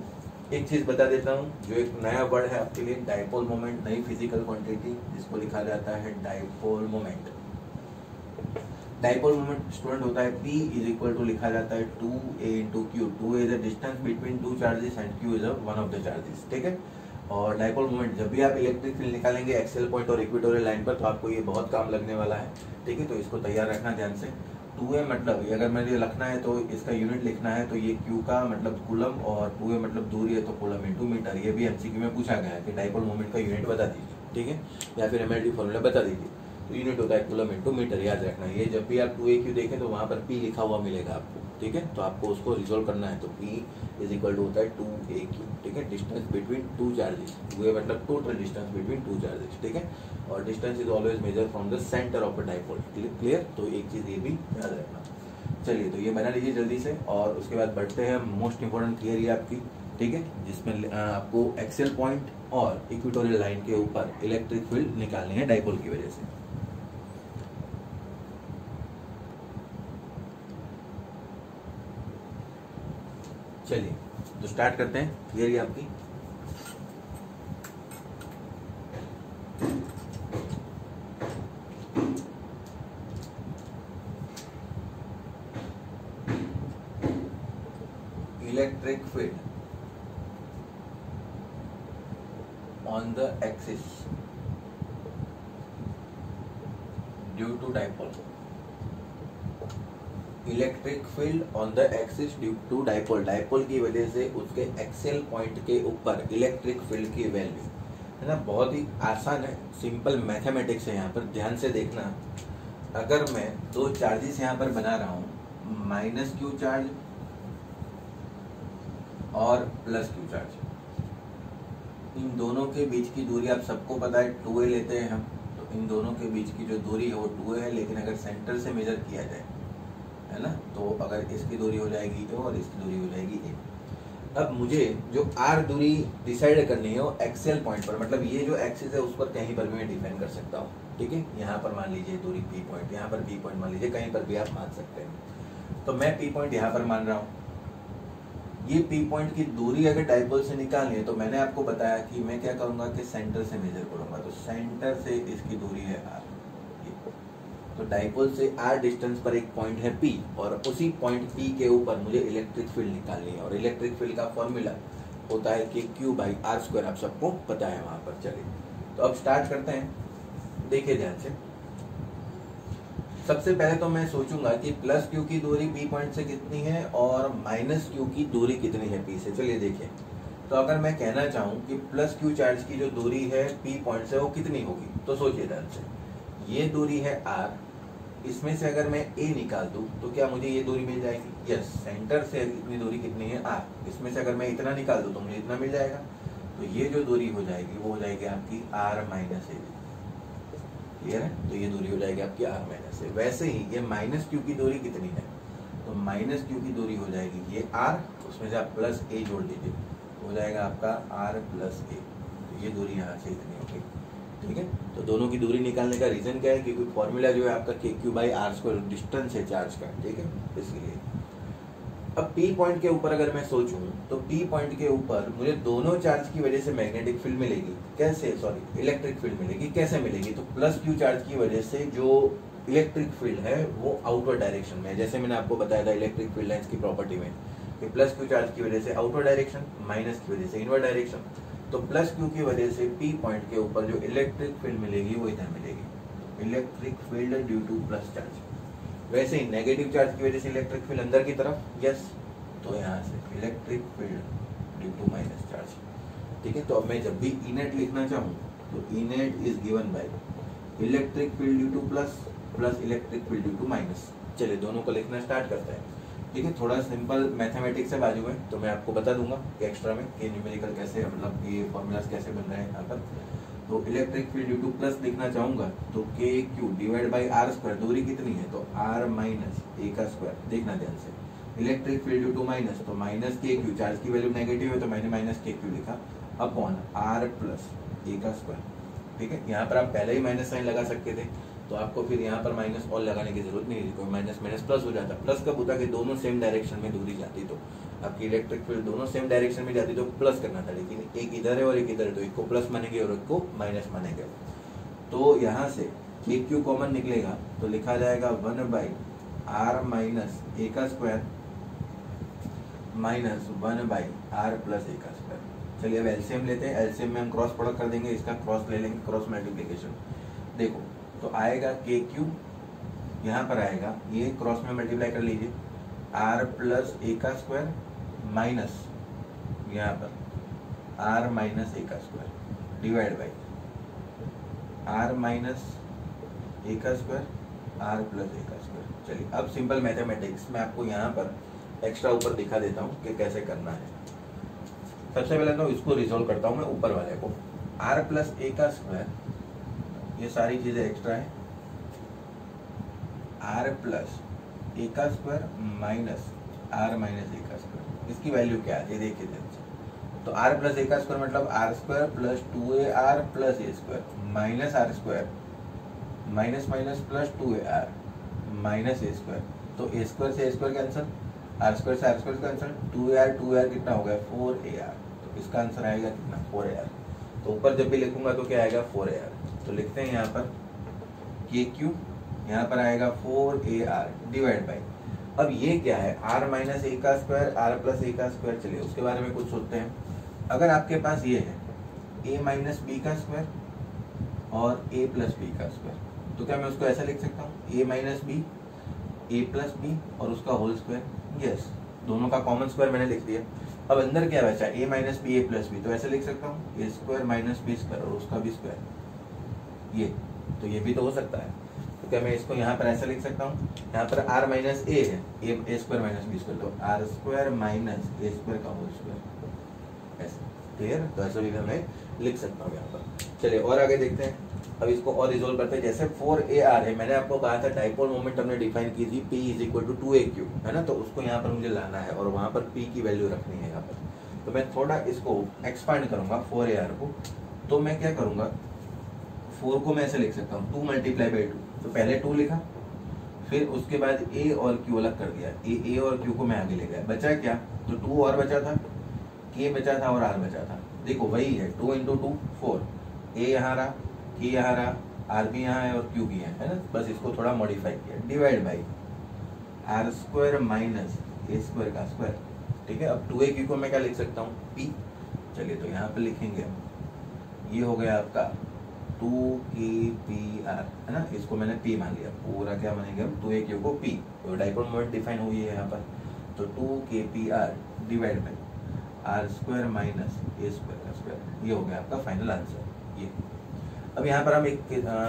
एक चीज बता देता हूँ, जो एक नया वर्ड है आपके लिए, डाइपोल मोमेंट, नई फिजिकल क्वांटिटी जिसको लिखा जाता है dipole moment. Dipole moment student होता है P इज इक्वल टू, लिखा जाता है 2a into Q. 2a is the distance between two charges and Q is one of the charges, ठीक है। और डाइपोल मोमेंट जब भी आप इलेक्ट्रिक फील्ड निकालेंगे एक्सियल पॉइंट और इक्वेटोरियल लाइन पर, तो आपको ये बहुत काम लगने वाला है, ठीक है। तो इसको तैयार रखना ध्यान से। 2a मतलब, अगर मुझे लिखना है तो इसका यूनिट लिखना है, तो ये Q का मतलब कूलम और 2a मतलब दूरी है तो कूलम इंटू मीटर। ये भी एमसीक्यू में पूछा गया है कि डाइपोल मोमेंट का यूनिट बता दीजिए, ठीक है, या फिर MLD फॉर्मूला बता दीजिए। तो यूनिट होता है कूलम इंटू मीटर, याद रखना। ये जब भी आप 2AQ देखें तो वहां पर P लिखा हुआ मिलेगा आपको, ठीक है। तो आपको उसको रिजोल्व करना है, तो P इज इक्वल टू होता है 2AQ, ठीक है, distance between two charges. 2a मतलब total distance between two charges, ठीक है। और distance is always measure from the centre of a dipole, clear. तो एक चीज ये भी याद रखना। चलिए, तो ये बना लीजिए जल्दी से, और उसके बाद बढ़ते हैं मोस्ट इंपोर्टेंट थियरी आपकी, ठीक है, जिसमें आपको एक्सियल पॉइंट और इक्वेटोरियल लाइन के ऊपर इलेक्ट्रिक फील्ड निकालनी है डाइपोल की वजह से। चलिए, तो स्टार्ट करते हैं थियरी आपकी। Electric field on the axis due to dipole, electric field on the axis due to dipole, dipole की वजह से उसके एक्सियल पॉइंट के ऊपर इलेक्ट्रिक फील्ड की वैल्यू है ना। बहुत ही आसान है, सिंपल मैथमेटिक्स है। यहाँ पर ध्यान से देखना, अगर मैं दो चार्जेस यहाँ पर बना रहा हूँ, माइनस क्यू चार्ज और प्लस क्यू चार्ज, इन दोनों के बीच की दूरी आप सबको पता है 2a लेते हैं हम, तो इन दोनों के बीच की जो दूरी है वो 2a है। लेकिन अगर सेंटर से मेजर किया जाए, है ना, तो अगर इसकी दूरी हो जाएगी a और इसकी दूरी हो जाएगी a। अब मुझे जो r दूरी डिसाइड करनी है वो एक्सियल पॉइंट पर, मतलब ये जो एक्सिस है उस पर कहीं पर भी मैं डिफाइन कर सकता हूँ, ठीक है। यहाँ पर मान लीजिए दूरी P पॉइंट, यहाँ पर P पॉइंट मान लीजिए, कहीं पर भी आप मान सकते हैं। तो मैं P पॉइंट यहाँ पर मान रहा हूँ। ये P पॉइंट की दूरी अगर डाइपोल से निकालनी है तो मैंने आपको बताया कि मैं क्या करूंगा कि सेंटर से मेजर करूंगा। तो सेंटर से इसकी दूरी है r, तो डाइपोल से r डिस्टेंस पर एक पॉइंट है P, और उसी पॉइंट P के ऊपर मुझे इलेक्ट्रिक फील्ड निकालनी है। और इलेक्ट्रिक फील्ड का फॉर्मूला होता है कि Q/r², आप सबको पता है वहां पर। चलिए, तो अब स्टार्ट करते हैं, देखिए ध्यान से। सबसे पहले तो मैं सोचूंगा कि प्लस क्यू की दूरी P पॉइंट से कितनी है और माइनस क्यू की दूरी कितनी है P से। चलिए देखिए, तो अगर मैं कहना चाहूँ कि प्लस क्यू चार्ज की जो दूरी है P पॉइंट से वो कितनी होगी, तो सोचिए ध्यान से, ये दूरी है r, इसमें से अगर मैं a निकाल दूं तो क्या मुझे ये दूरी मिल जाएगी? यस, सेंटर से इतनी दूरी कितनी है r, इसमें से अगर मैं इतना निकाल दूं तो मुझे इतना मिल जाएगा। तो ये जो दूरी हो जाएगी वो हो जाएगी आपकी r माइनस a, क्लियर है। तो ये दूरी हो जाएगी आपकी r माइनस a। वैसे ही ये माइनस क्यू की दूरी कितनी है, तो माइनस क्यू की दूरी हो जाएगी ये r, उसमें से आप प्लस a जोड़ दीजिए, हो जाएगा आपका r प्लस a। ये दूरी यहाँ से इतनी होगी, ठीक है। तो दोनों की दूरी निकालने का रीजन क्या है, क्योंकि फॉर्मूला जो है आपका KQ/r² डिस्टेंस है चार्ज का, ठीक है, इसलिए। अब P पॉइंट के ऊपर अगर मैं सोचूं तो P पॉइंट के ऊपर मुझे दोनों चार्ज की वजह से मैग्नेटिक फील्ड मिलेगी, कैसे, सॉरी इलेक्ट्रिक फील्ड मिलेगी, कैसे मिलेगी, तो +Q चार्ज की वजह से जो इलेक्ट्रिक फील्ड है वो आउटवर्ड डायरेक्शन में है। जैसे मैंने आपको बताया था इलेक्ट्रिक फील्ड लाइंस की प्रॉपर्टी में कि +Q चार्ज की वजह से आउटवर्ड डायरेक्शन, माइनस की वजह से इनवर्ड डायरेक्शन। तो +Q की वजह से P पॉइंट के ऊपर जो इलेक्ट्रिक फील्ड मिलेगी वो इधर मिलेगी, electric field due to plus charge. वैसे ही नेगेटिव चार्ज की वजह से इलेक्ट्रिक फील्ड अंदर की तरफ, यस, तो यहाँ से electric field due to minus charge, ठीक है। तो अब मैं जब भी इनेट लिखना चाहूँ तो E net is given by electric field due to plus electric field due to minus. चलिए दोनों को लिखना स्टार्ट करते हैं, ठीक है। थोड़ा सिंपल मैथमेटिक्स है बाजू में, तो मैं आपको बता दूंगा कि एक्स्ट्रा में कि न्यूमेरिकल कैसे, मतलब ये फॉर्मूलाज कैसे बन रहे हैं यहाँ पर। तो electric field due to plus लिखना चाहूंगा तो KQ डिवाइड बाई r², दूरी कितनी है तो r माइनस a का स्क्वायर, देखना ध्यान से। Electric field due to minus तो माइनस KQ, चार्ज की वैल्यू नेगेटिव है तो मैंने माइनस KQ लिखा, अपॉन r प्लस a का स्क्वायर, ठीक है। यहाँ पर आप पहले ही माइनस साइन लगा सकते थे, तो आपको फिर यहाँ पर माइनस और लगाने की जरूरत नहीं थी, माइनस माइनस प्लस हो जाता। प्लस कब होता कि दोनों सेम डायरेक्शन में दूरी जाती, तो आपकी इलेक्ट्रिक फील्ड दोनों सेम डायरेक्शन में जाती तो प्लस करना था, लेकिन एक इधर है और एक इधर है, तो एक को प्लस मानेंगे और एक को माइनस मानेंगे। तो यहाँ से KQ कॉमन निकलेगा तो लिखा जाएगा 1/r माइनस a का square minus 1/r plus a का स्क्वायर। चलिए अब एलसीएम लेते हैं, एलसीएम में हम क्रॉस प्रोडक्ट कर देंगे, इसका क्रॉस ले लेंगे, क्रॉस मल्टीप्लिकेशन। देखो तो आएगा KQ, यहाँ पर आएगा, ये क्रॉस में मल्टीप्लाई कर लीजिए, r प्लस a का स्क्वायर माइनस यहाँ पर r माइनस a का square divide by r minus a का स्क्वायर r प्लस a का स्क्वायर। चलिए अब सिंपल मैथमेटिक्स में आपको यहाँ पर एक्स्ट्रा ऊपर दिखा देता हूँ कि कैसे करना है। सबसे पहले तो इसको रिजोल्व करता हूँ मैं ऊपर वाले को, r प्लस a का स्क्वायर, ये सारी चीजें एक्स्ट्रा है, r प्लस a का square minus r minus a का स्क्वायर, इसकी वैल्यू क्या है ये देखिए ध्यान से। तो r प्लस a का स्क्वायर मतलब r square plus 2ar plus a square minus r square minus minus plus 2ar minus a square. तो a स्क्वायर से a square cancel, r square से r स्क्वायर कैंसिल, 2ar कितना हो गया 4ar, तो इसका आंसर आएगा कितना 4ar। तो ऊपर जब भी लिखूंगा तो क्या आएगा 4ar। तो लिखते हैं यहाँ पर KQ, यहाँ पर आएगा 4ar डिवाइड बाई, अब ये क्या है r माइनस a का स्क्वायर r प्लस a का स्क्वायर। चलिए उसके बारे में कुछ सोचते हैं। अगर आपके पास ये है a माइनस b का स्क्वायर और a प्लस b का स्क्वायर, तो क्या मैं उसको ऐसा लिख सकता हूँ a minus b a plus b और उसका होल स्क्वायर, यस, दोनों का कॉमन स्क्वायर मैंने लिख दिया। अब अंदर क्या बचा a minus b a plus b, तो ऐसे लिख सकता हूँ a square minus b square और उसका भी स्क्वायर, ये तो ये भी तो हो सकता है। तो क्या मैं इसको यहाँ पर ऐसा लिख सकता हूँ, यहाँ पर r माइनस a है, a square minus b square, तो r square minus a square का होल स्क्वायर, ऐसे क्लियर। तो ऐसा भी मैं लिख सकता हूँ यहाँ पर। चलिए और आगे देखते हैं, अब इसको और रिजोल्व करते हैं। जैसे 4ar है, मैंने आपको कहा था डाइपोल मोमेंट हमने डिफाइन की थी P is equal to 2aq, है ना, तो उसको यहाँ पर मुझे लाना है और वहाँ पर P की वैल्यू रखनी है यहाँ पर। तो मैं थोड़ा इसको एक्सपांड करूंगा 4ar को, तो मैं क्या करूंगा 4 को मैं ऐसे लिख सकता हूँ 2 मल्टीप्लाई बाई 2, तो पहले 2 लिखा, फिर उसके बाद a और q अलग कर दिया, a और q को मैं आगे ले गया, बचा क्या, तो 2 और बचा था, k बचा था और r बचा था। देखो वही है 2 इंटू 2 4, a यहाँ रहा, k यहाँ रहा, r भी यहाँ है और q भी है ना, बस इसको थोड़ा मॉडिफाई किया, divide by r square minus a square का स्क्वायर, ठीक है। अब 2aq को मैं क्या लिख सकता हूँ p, चलिए तो यहाँ पे लिखेंगे, ये हो गया आपका 2kpr, है ना, इसको मैंने p मान लिया, पूरा क्या मानेंगे हम 2aq को p, तो डाइपोल मोमेंट डिफाइन हुई है यहाँ पर। तो 2kpr divide by r square minus a square का स्क्वायर, ये हो गया आपका फाइनल आंसर। ये अब यहाँ पर हम एक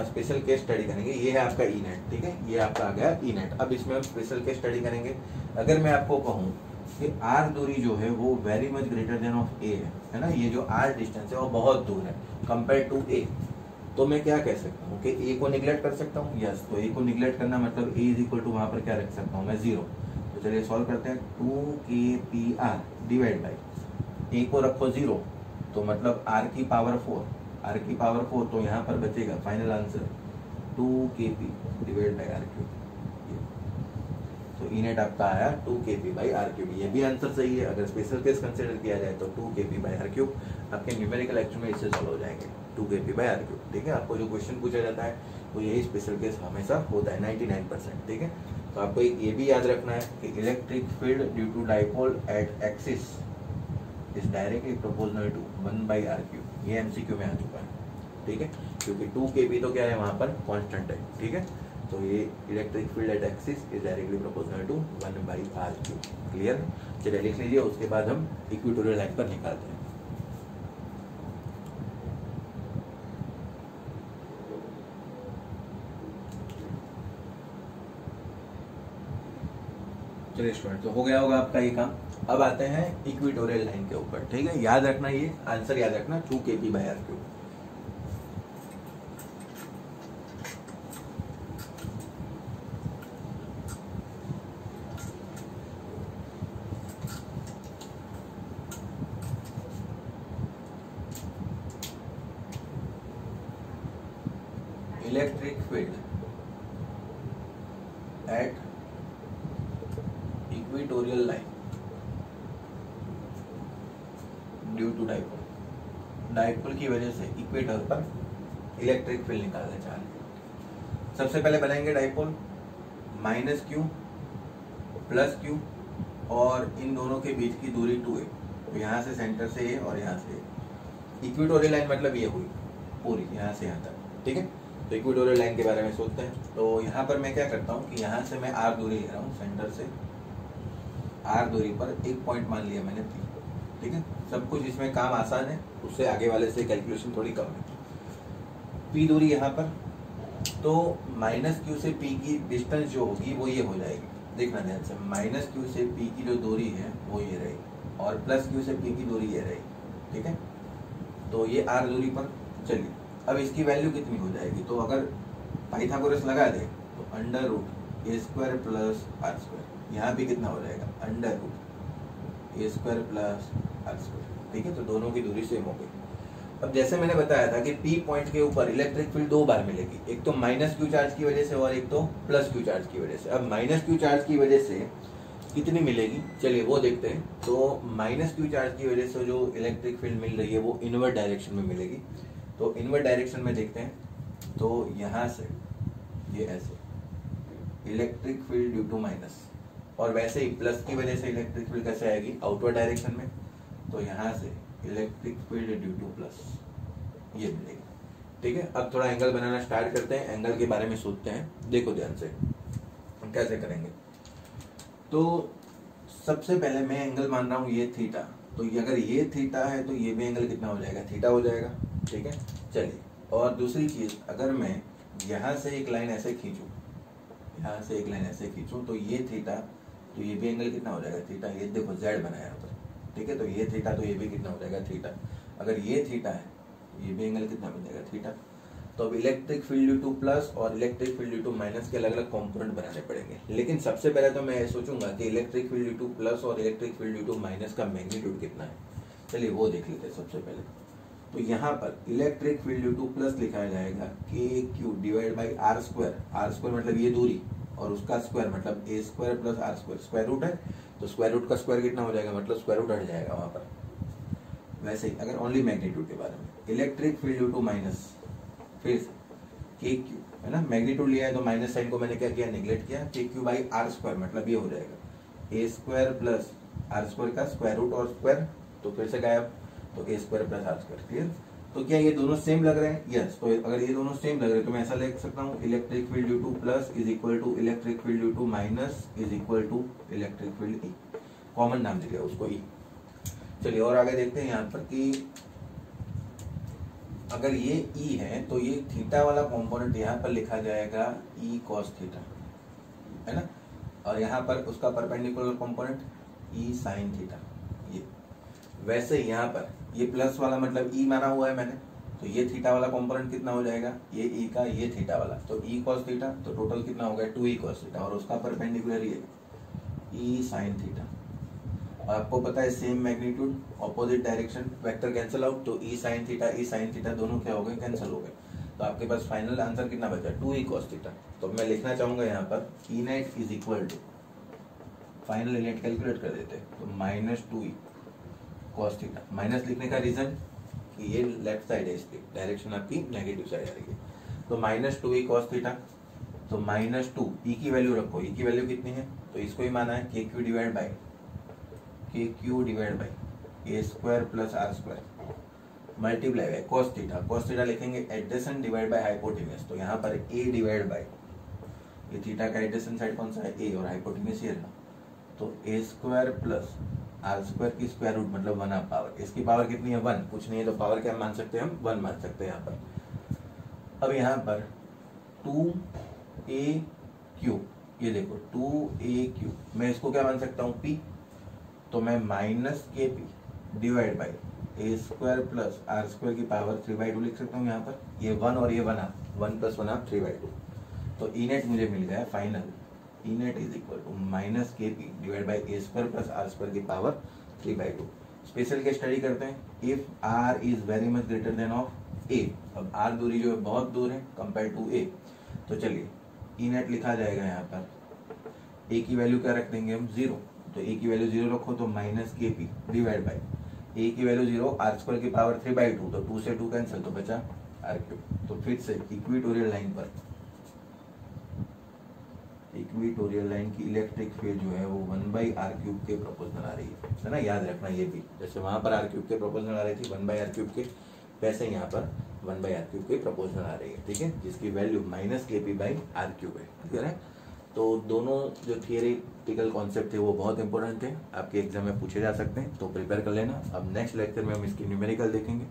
स्पेशल केस स्टडी करेंगे, ये है आपका ई नेट, ठीक है, ये आपका आ गया ई नेट। अब इसमें हम स्पेशल केस स्टडी करेंगे। अगर मैं आपको कहूँ कि r दूरी जो है वो very much greater than of a है ना, ये जो r डिस्टेंस है वो बहुत दूर है कंपेयर टू a, तो मैं क्या कह सकता हूँ कि a को निगलेक्ट कर सकता हूँ, यस। तो a को निगलेक्ट करना मतलब a इज इक्वल टू वहाँ पर क्या रख सकता हूँ मैं 0। तो चलिए सॉल्व करते हैं, 2kpr डिवाइड बाई a को रखो 0 तो मतलब r की पावर 4, तो यहाँ पर बचेगा final answer 2 kp divide by r cube. तो ई नेट आपका आया 2 kp बाई आर क्यूब। ये भी आंसर सही है। अगर स्पेशल केस कंसिडर किया जाए तो 2 kp बाई आर क्यूब आपके न्यूमेरिकल एक्चुअल में इससे सॉल्व हो जाएंगे, 2 kp बाई आर क्यूब। ठीक है, आपको जो क्वेश्चन पूछा जाता है वो यही स्पेशल केस हमेशा होता है 99%। ठीक है, तो आपको एक ये भी याद रखना है कि electric field due to dipole at axis is directly proportional to 1 by r cube. ये एमसीक्यू में आ चुका है। ठीक है, क्योंकि 2 kp तो क्या है वहां पर कांस्टेंट है। ठीक है, तो ये electric field at axis is directly proportional to 1 by r cube. Clear? चलिए लिख लीजिए, उसके बाद हम इक्वेटोरियल लाइन पर निकालते हैं। चलिए स्टूडेंट, तो हो गया होगा आपका ये काम। अब आते हैं इक्वेटोरियल लाइन के ऊपर। ठीक है, याद रखना, ये आंसर याद रखना 2 kp by r cube. Electric field at equatorial line due to dipole की वजह से इक्वेटर पर इलेक्ट्रिक फील्ड निकालना चाह रहे हैं। सबसे पहले बनाएंगे dipole, minus Q plus Q और इन दोनों के बीच की दूरी 2a। तो यहाँ से सेंटर से a और यहाँ से a। इक्वेटोरियल लाइन मतलब ये हुई पूरी यहाँ से यहाँ तक। ठीक है, तो इक्वेटोरियल लाइन के बारे में सोचते हैं। तो यहाँ पर मैं क्या करता हूँ कि यहाँ से मैं r दूरी ले रहा हूँ, सेंटर से r दूरी पर एक पॉइंट मान लिया मैंने P। ठीक है, सब कुछ इसमें काम आसान है, उससे आगे वाले से कैलकुलेशन थोड़ी कम है। P दूरी यहाँ पर, तो माइनस क्यू से P की डिस्टेंस जो होगी वो ये हो जाएगी। देखना ध्यान से, माइनस क्यू से P की जो दूरी है वो ये रहेगी और प्लस क्यू से P की दूरी ये रहेगी। ठीक है, तो ये r दूरी पर। चलिए अब इसकी वैल्यू कितनी हो जाएगी, तो अगर पाइथागोरस लगा दे तो under root a square plus r square, यहाँ भी कितना हो जाएगा under root a square plus r square. ठीक है, तो दोनों की दूरी सेम हो गई। अब जैसे मैंने बताया था कि पी पॉइंट के ऊपर इलेक्ट्रिक फील्ड 2 बार मिलेगी, एक तो माइनस क्यू चार्ज की वजह से और एक तो प्लस क्यू चार्ज की वजह से। अब माइनस क्यू चार्ज की वजह से कितनी मिलेगी, चलिए वो देखते हैं। तो माइनस क्यू चार्ज की वजह से जो इलेक्ट्रिक फील्ड मिल रही है वो इनवर्ट डायरेक्शन में मिलेगी। तो इनवर्ट डायरेक्शन में देखते हैं, तो यहाँ से ये ऐसे electric field due to minus, और वैसे ही प्लस की वजह से इलेक्ट्रिक फील्ड कैसे आएगी आउटवर्ड डायरेक्शन में। तो यहाँ से electric field due to plus ये मिलेगी। ठीक है, अब थोड़ा एंगल बनाना स्टार्ट करते हैं, एंगल के बारे में सोचते हैं। देखो ध्यान से हम कैसे करेंगे। तो सबसे पहले मैं एंगल मान रहा हूँ ये थीटा, तो अगर ये थीटा है तो ये भी एंगल कितना हो जाएगा, थीटा हो जाएगा। ठीक है, चलिए और दूसरी चीज, अगर मैं यहाँ से एक लाइन ऐसे खींचूं, यहाँ से एक लाइन ऐसे खींचूं तो ये थीटा, तो ये भी एंगल कितना हो जाएगा थीटा। ये देखो जेड बनाया यहाँ पर। ठीक है, तो ये थीटा, तो ये भी कितना हो जाएगा थीटा। अगर ये थीटा है तो ये भी एंगल कितना मिल जाएगा थीटा। तो अब electric field due to plus और electric field due to minus के अलग अलग कंपोनेंट बनाने पड़ेंगे। लेकिन सबसे पहले तो मैं सोचूंगा कि electric field due to plus और electric field due to minus का मैग्नीट्यूड कितना है। चलिए वो देख लेते हैं सबसे पहले। तो यहाँ पर electric field due to plus लिखा जाएगा k q divide by r square. R square मतलब ये दूरी और उसका स्क्वायर मतलब a square plus r square. Square root है तो स्क्वायर रूट का स्क्वायर कितना हो जाएगा, मतलब स्क्वायर रूट हट जाएगा वहां पर। वैसे ही अगर ओनली मैग्नीट्यूड के बारे में, electric field due to minus, फिर के क्यू है ना, मैग्नीट्यूड लिया है तो माइनस साइन को मैंने क्या किया, नेग्लेक्ट किया। के क्यू बाई आर स्क्वायर मतलब ये हो जाएगा a square plus r square का स्क्वायर रूट और स्क्वायर तो फिर से गायब, तो a square plus r square. Clear? तो क्या ये दोनों सेम लग रहे हैं? यस। तो अगर ये दोनों सेम लग रहे हैं तो मैं ऐसा लिख सकता हूँ, electric field due to plus is equal to electric field due to minus is equal to electric field E. Common नाम दिया उसको ई। चलिए और आगे देखते हैं यहाँ पर कि अगर ये ई है तो ये थीटा वाला कंपोनेंट यहाँ पर लिखा जाएगा ई कॉस थीटा, है ना, और यहाँ पर उसका perpendicular component E sine theta. ये वैसे ही यहाँ पर ये प्लस वाला मतलब ई माना हुआ है मैंने, तो ये थीटा वाला कंपोनेंट कितना हो जाएगा, ये ई का ये थीटा वाला, तो ई कॉस थीटा, तो टोटल कितना हो गया 2 ई कॉस थीटा, और उसका परपेंडिकुलर ये ई साइन थीटा। आपको पता है same magnitude opposite direction, vector cancel out, तो ई साइन थीटा दोनों क्या हो गए, कैंसिल हो गए। तो आपके पास फाइनल आंसर कितना बचा, 2e cos थीटा। तो मैं लिखना चाहूंगा यहाँ पर E net is equal to, final E net calculate कर देते हैं, तो -2e cos थीटा। माइनस लिखने का रीजन कि ये लेफ्ट साइड है, इसकी डायरेक्शन आपकी नेगेटिव साइड आ रही है, तो -2e cos थीटा। तो -2 e की वैल्यू रखो, e की वैल्यू कितनी है, तो इसको ही माना है KQ divide by a square plus r square multiply by cos theta लिखेंगे एडजेसेंट डिवाइड बाय हाइपोटेन्यूज। तो यहाँ पर a डिवाइड बाय, ये थीटा का एडजेसेंट साइड कौन सा है, a, और हाइपोटेन्यूज ये रहा, तो a square plus r square की स्क्वायर रूट मतलब 1/2 पावर। इसकी पावर कितनी है, 1, कुछ नहीं है तो पावर क्या मान सकते हैं हम, 1 मान सकते हैं यहाँ पर। अब यहाँ पर 2a⁴, ये देखो 2a⁴, मैं इसको क्या मान सकता हूँ, p, तो मैं -kp divide by a square plus r square की पावर 3/2 लिख सकता हूँ यहाँ पर। ये 1 और ये 1/2, 1 + 1/2 3/2। तो ई नेट मुझे मिल गया final, E net is equal to -kp divide by a square plus r square की पावर 3/2। स्पेशल केस स्टडी करते हैं, if r is very much greater than of a। अब r दूरी जो है बहुत दूर है कंपेयर टू a, तो चलिए ई नेट लिखा जाएगा यहाँ पर, a की वैल्यू क्या रख देंगे हम, 0, तो a की वैल्यू 0 रखो, तो -kp डिवाइड बाई a की वैल्यू 0, r स्क्वायर की पावर 3/2, तो 2 से 2 कैंसिल, तो बचा r3। तो फिर से इक्वेटोरियल लाइन की इलेक्ट्रिक फील्ड जो है वो 1/r³ के प्रोपोर्शनल आ रही है ना, याद रखना ये भी, जैसे वहां पर r³ के प्रोपोर्शनल आ रही थी 1/r³ के, वैसे यहाँ पर 1/r³ के प्रोपोर्शनल आ रही है, ठीक है, जिसकी वैल्यू -kp/r³ है, ठीक है। तो दोनों जो थियरेटिकल कॉन्सेप्ट थे वो बहुत इंपॉर्टेंट थे, आपके एग्जाम में पूछे जा सकते हैं, तो प्रिपेयर कर लेना। अब नेक्स्ट लेक्चर में हम इसकी न्यूमेरिकल देखेंगे,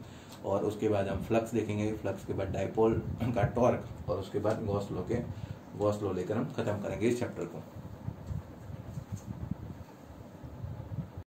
और उसके बाद हम फ्लक्स देखेंगे, फ्लक्स के बाद डाइपोल का टॉर्क, और उसके बाद गॉस लॉ लेकर हम खत्म करेंगे इस चैप्टर को।